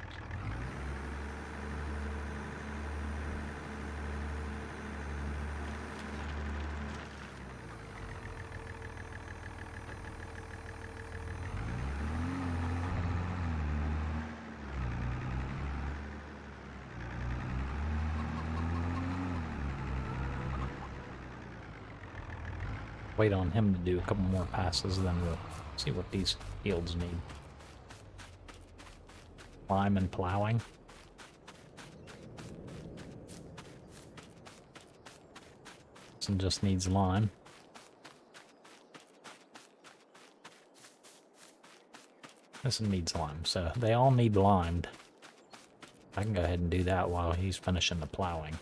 Wait on him to do a couple more passes, then we'll see what these fields need. Lime and plowing. This one just needs lime. This one needs lime, so they all need limed. I can go ahead and do that while he's finishing the plowing.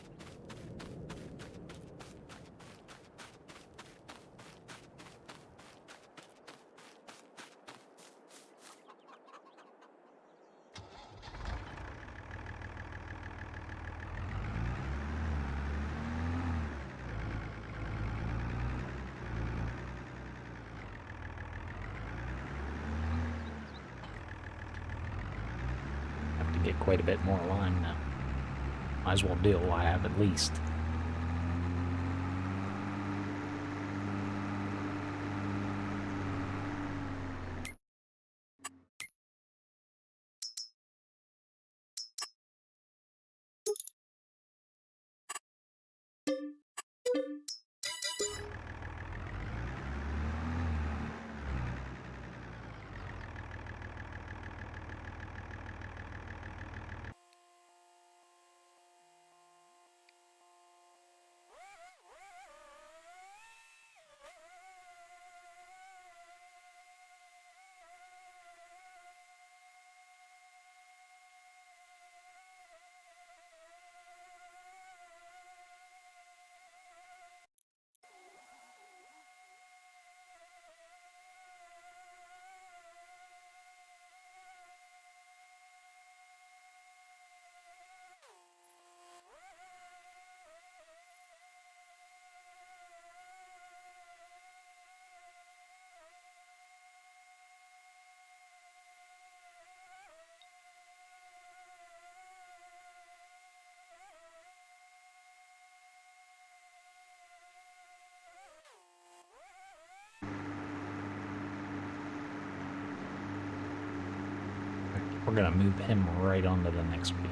Get quite a bit more lime now. Might as well do it while I have at least. We're gonna move him right onto the next field.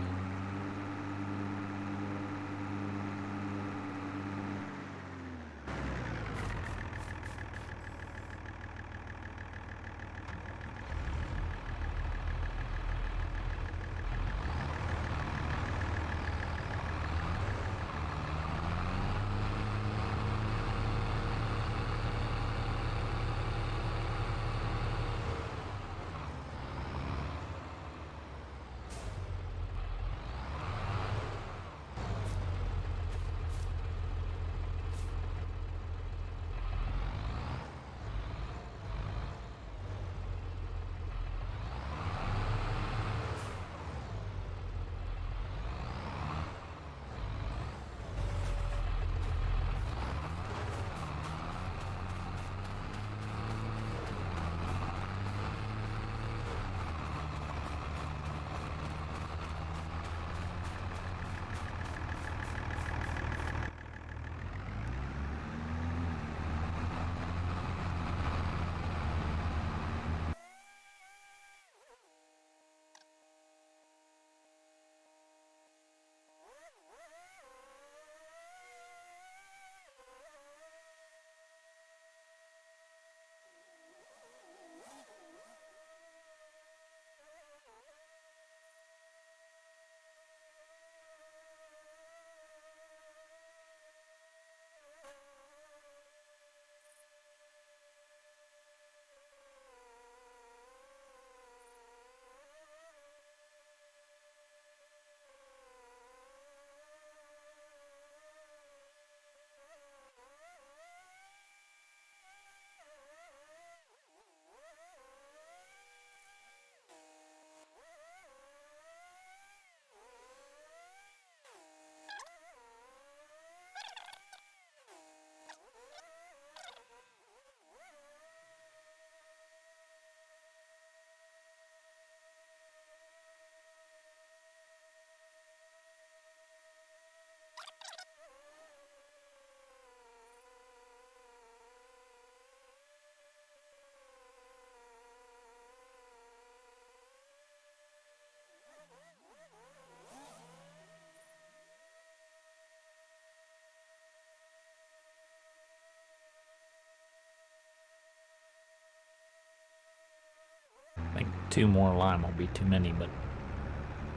2 more lime will be too many, but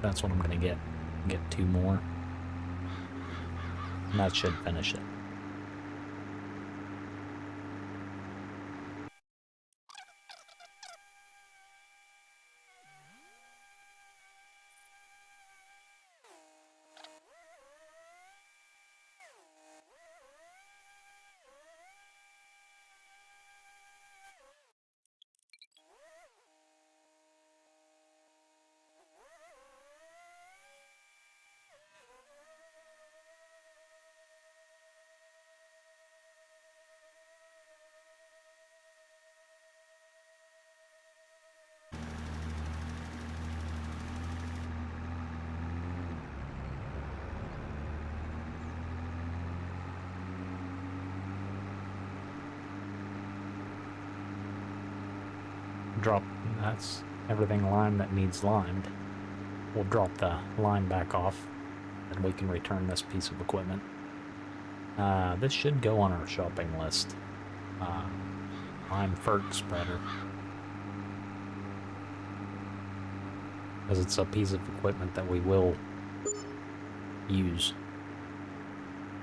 that's what I'm gonna get. Get 2 more. And that should finish it. Drop, that's everything lime that needs limed. We'll drop the lime back off and we can return this piece of equipment. This should go on our shopping list. Lime ferk spreader. Because it's a piece of equipment that we will use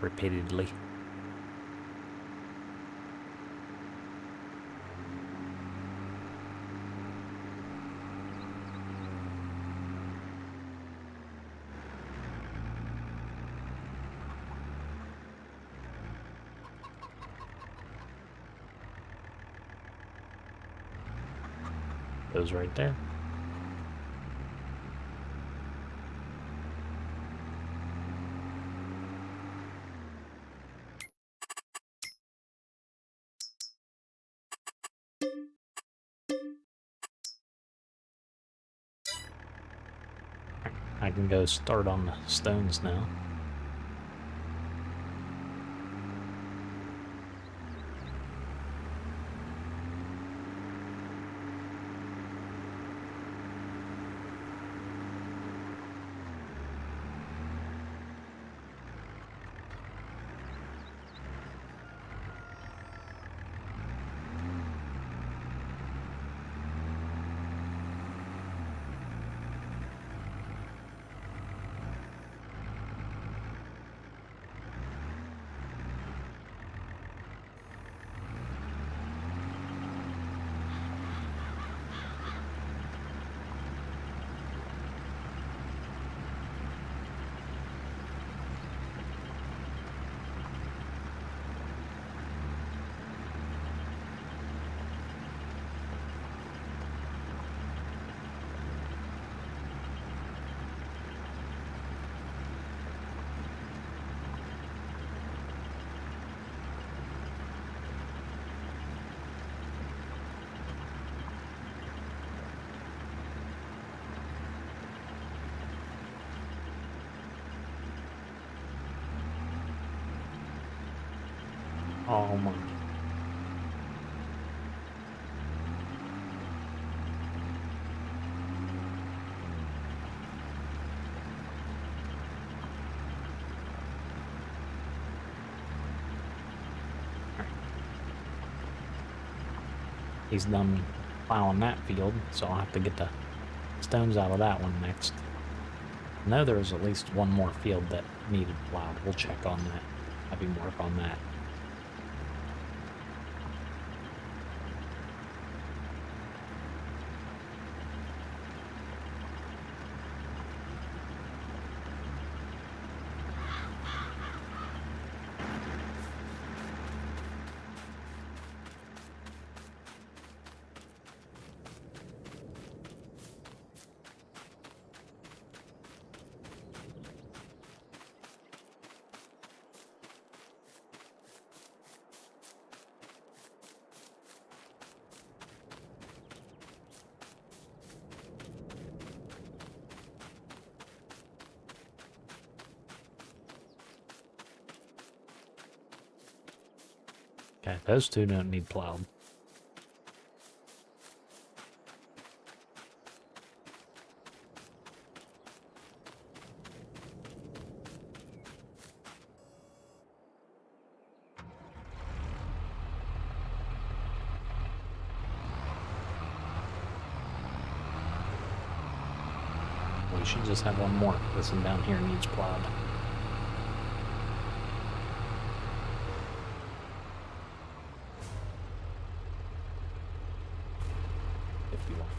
repeatedly. Goes right there. I can go start on the stones now. Oh my. He's done plowing that field, so I'll have to get the stones out of that one next. I know there was at least one more field that needed plowed. We'll check on that. Have him work on that. Okay, those two don't need plowed. we should just have one more. This one down here needs plowed. If you want.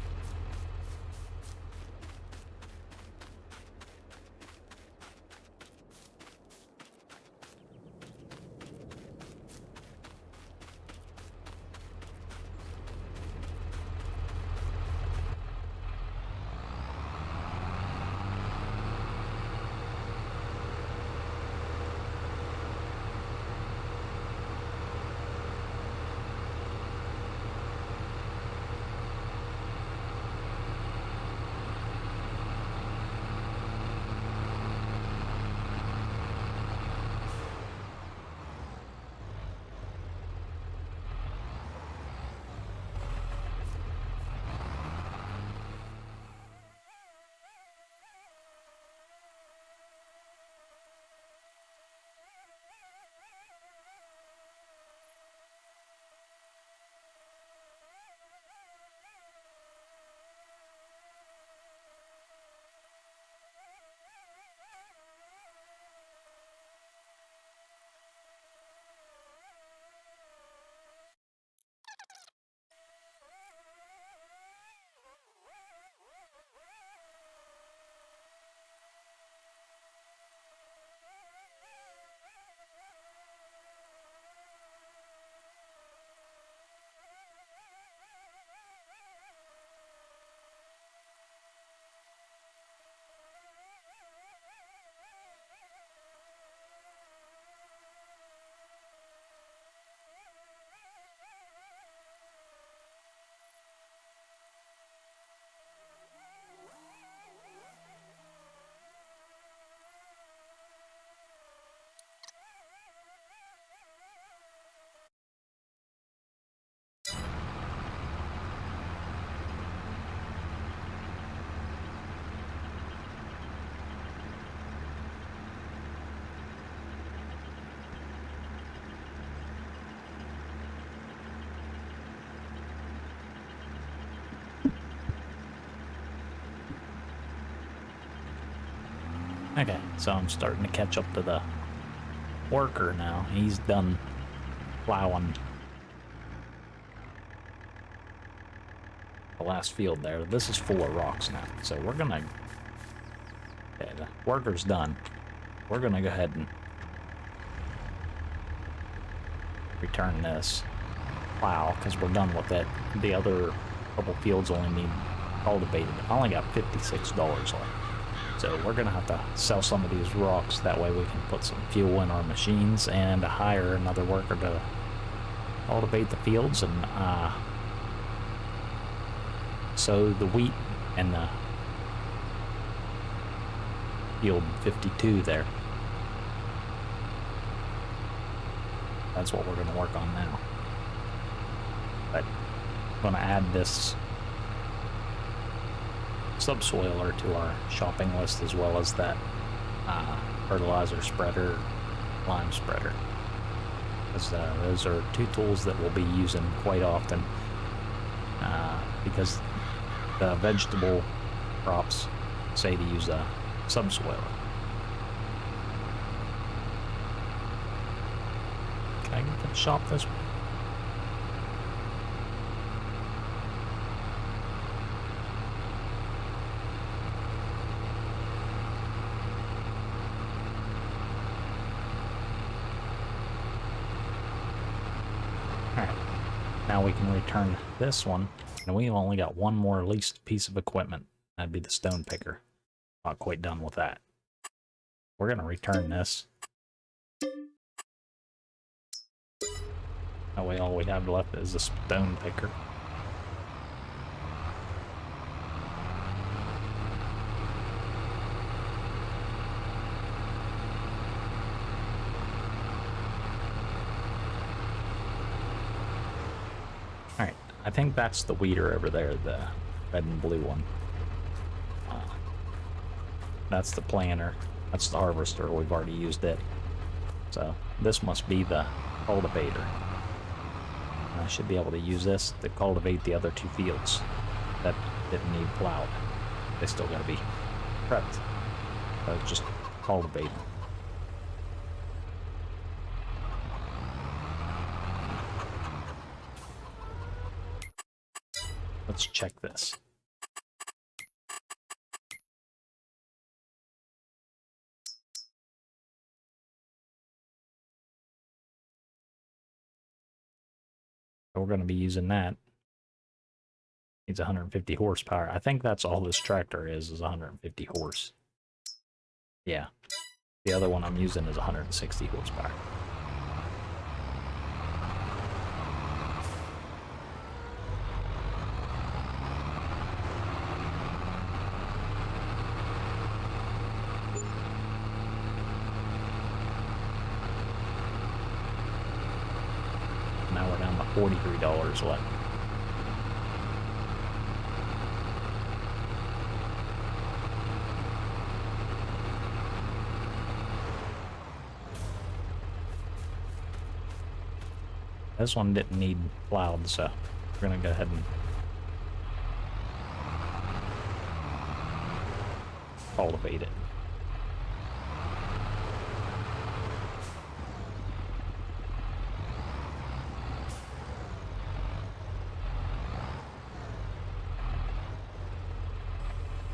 Okay, so I'm starting to catch up to the worker now. He's done plowing the last field there. This is full of rocks now, so we're gonna... Okay, the worker's done. We're gonna go ahead and return this plow, because we're done with it. The other couple fields only need cultivated. I only got $56 left. So we're gonna have to sell some of these rocks, that way we can put some fuel in our machines and hire another worker to cultivate the fields and sow the wheat in the field 52 there. That's what we're gonna work on now. But I'm gonna add this subsoiler to our shopping list, as well as that fertilizer spreader, lime spreader, because those are two tools that we'll be using quite often, because the vegetable crops say to use a subsoiler. Can I get the shop this way? Now we can return this one, and we've only got one more leased piece of equipment. That'd be the stone picker. Not quite done with that. We're gonna return this. That way all we have left is the stone picker. Alright, I think that's the weeder over there, the red and blue one. That's the planter. That's the harvester. We've already used it. So this must be the cultivator. I should be able to use this to cultivate the other two fields that didn't need plowed. They still gotta be prepped. So just cultivating. Let's check this. We're going to be using that. Needs 150 horsepower. I think that's all this tractor is 150 horse. Yeah. The other one I'm using is 160 horsepower. Now we're down to $43 left. This one didn't need plowed, so we're gonna go ahead and cultivate it.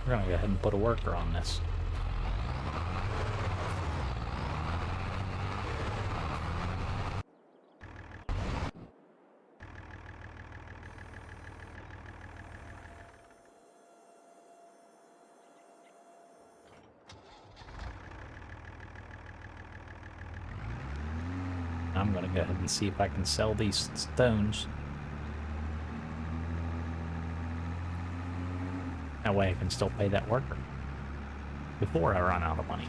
We're gonna go ahead and put a worker on this. I'm gonna go ahead and see if I can sell these stones. That way I can still pay that worker before I run out of money.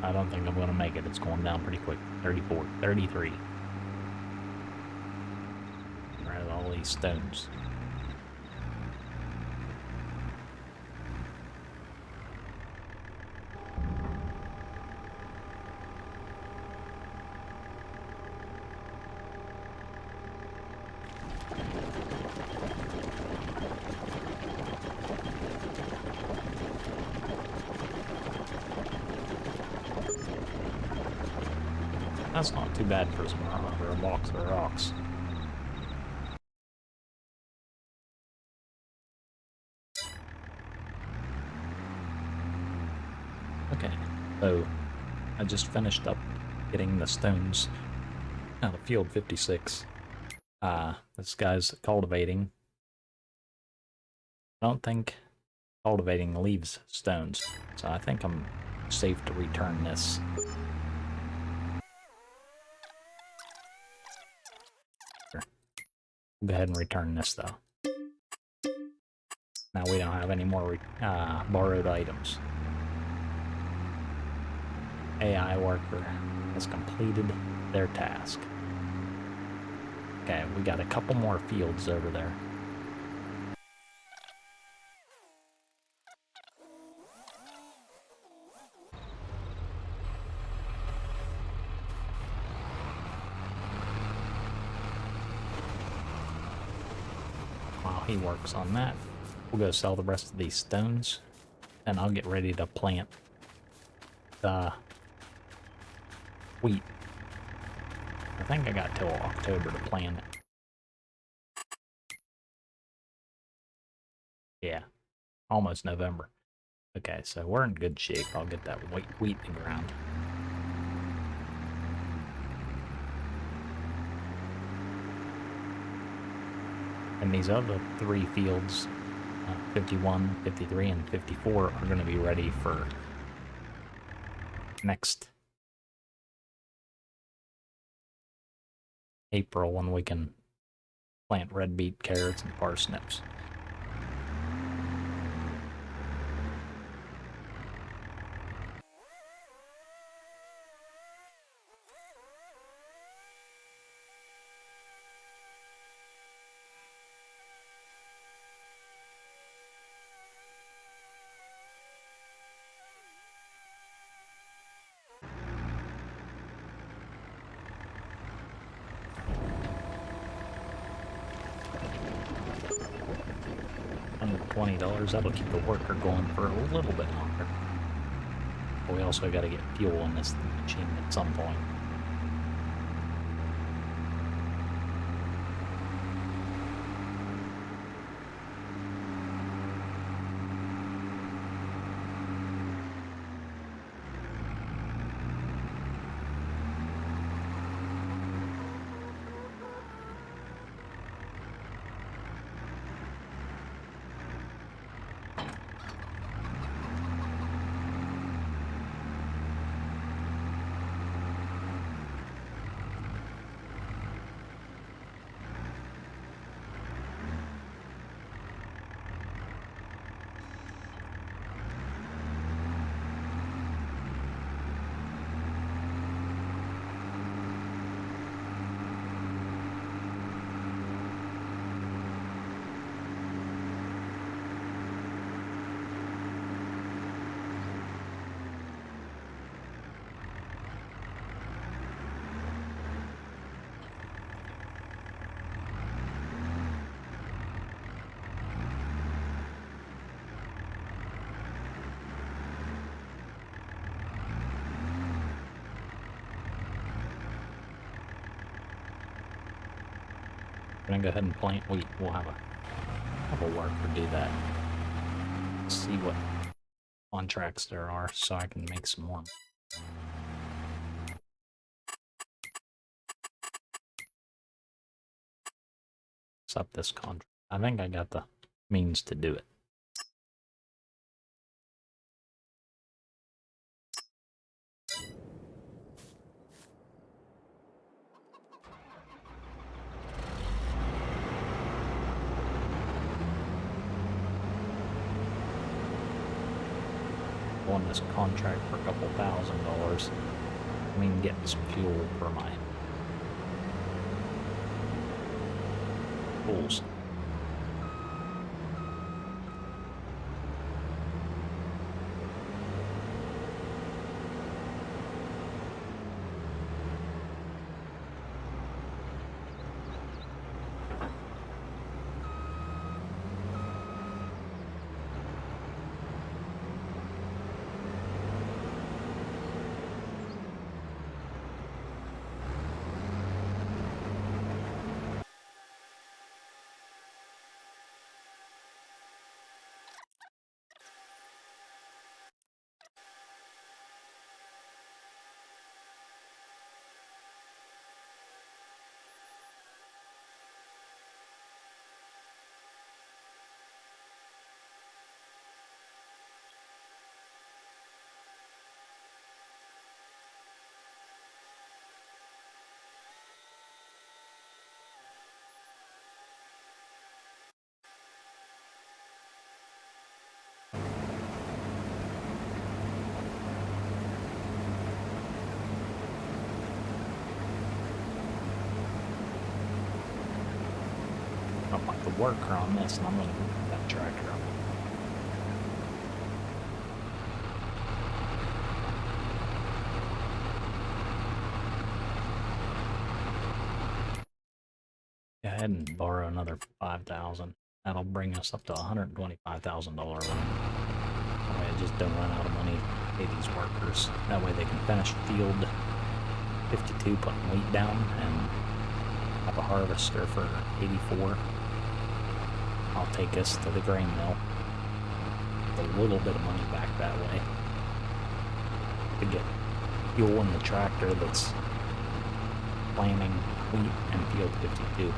I don't think I'm gonna make it. It's going down pretty quick. 34, 33. Right, all these stones. That's not too bad for some for a box of rocks. Okay, so I just finished up getting the stones out of field 56. This guy's cultivating. I don't think cultivating leaves stones, so I think I'm safe to return this. Go ahead and return this though. Now we don't have any more borrowed items. AI worker has completed their task. Okay, we got a couple more fields over there. While he works on that, we'll go sell the rest of these stones, and I'll get ready to plant the wheat. I think I got till October to plant it. Yeah, almost November. Okay, so we're in good shape. I'll get that wheat in the ground. And these other three fields, 51, 53, and 54, are going to be ready for next April when we can plant red beet, carrots, and parsnips. $120. That'll keep the worker going for a little bit longer. But we also got to get fuel in this machine at some point. I'm gonna go ahead and plant wheat. We'll have a worker do that. See what contracts there are so I can make some more. Up this contract. I think I got the means to do it. On this contract for a couple $1,000. I mean, getting some fuel for my tools. I'm like the worker on this, and I'm going to move that tractor up. Go ahead and borrow another $5,000. That'll bring us up to $125,000 loan. That way I just don't run out of money to pay these workers. That way they can finish field 52, putting wheat down, and have a harvester for 84. I'll take us to the grain mill with a little bit of money back that way to get fuel in the tractor that's planting wheat in field 52.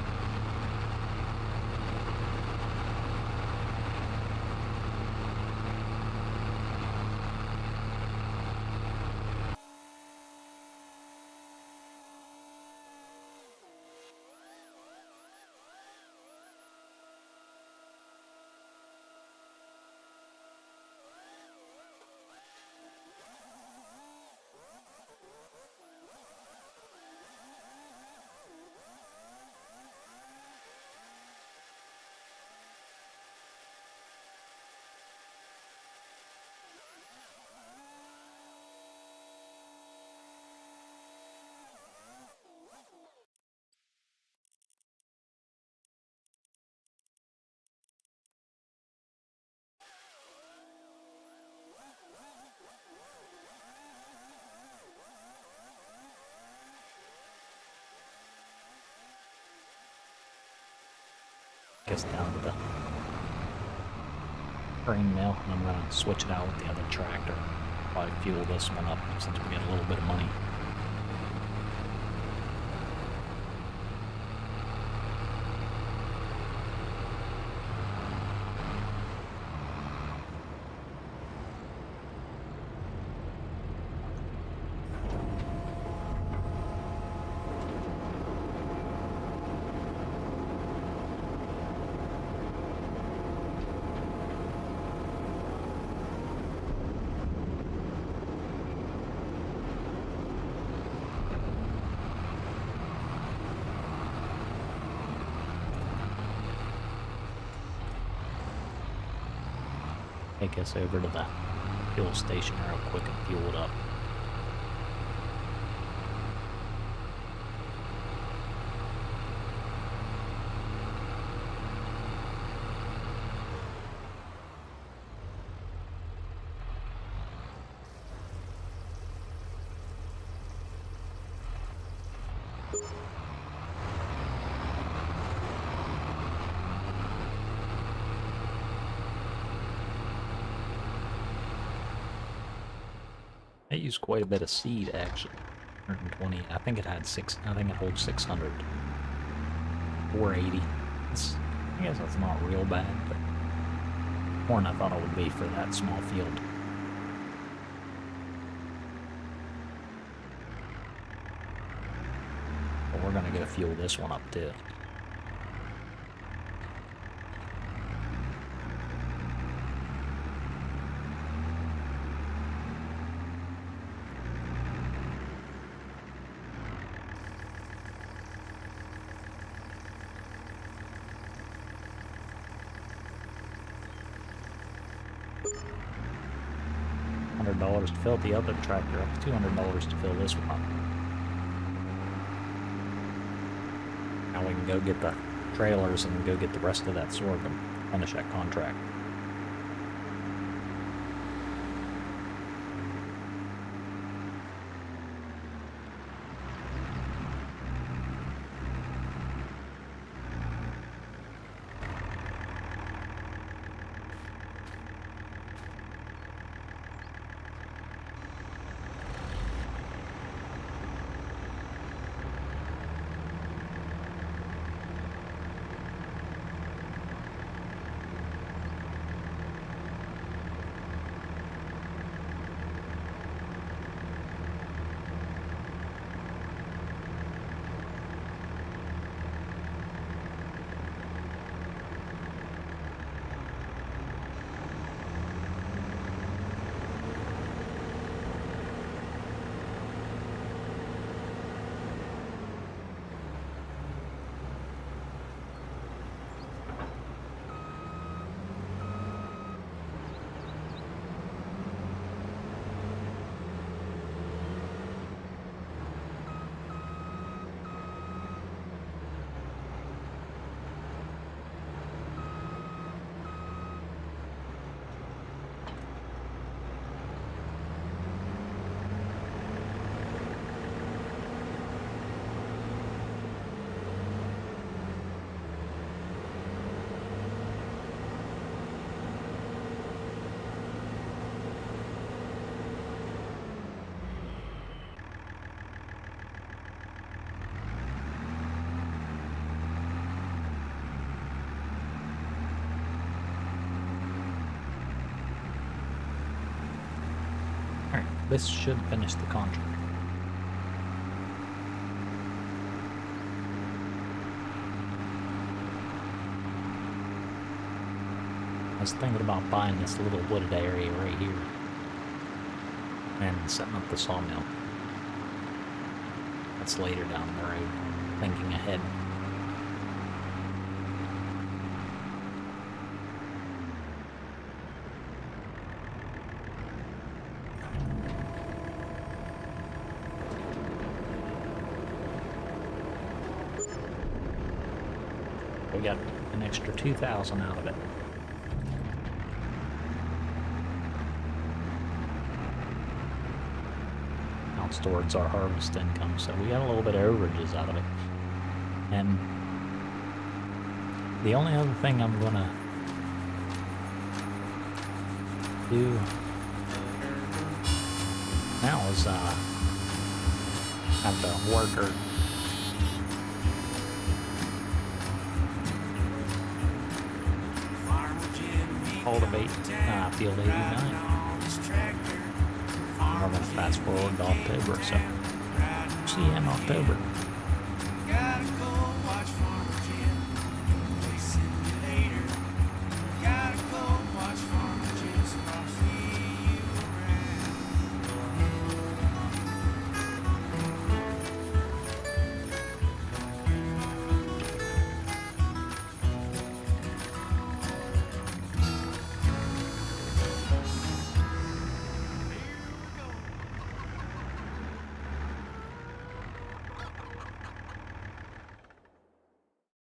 take us down to the grain mill, and I'm gonna switch it out with the other tractor. Probably fuel this one up since we get a little bit of money. Take us over to the fuel station real quick and fuel it up. It used quite a bit of seed, actually. 120. I think it had I think it holds 600. 480. I guess that's not real bad, but more than I thought it would be for that small field. But we're gonna go fuel this one up too. $100 to fill the other tractor up, $200 to fill this one up. Now we can go get the trailers and go get the rest of that sorghum, finish that contract. This should finish the contract. I was thinking about buying this little wooded area right here and setting up the sawmill. That's later down the road, thinking ahead. We got an extra 2,000 out of it. Counts towards our harvest income, so we got a little bit of overages out of it. And The only other thing I'm gonna do now is have the worker cultivate field 89. We're gonna fast forward to October, so see you in October.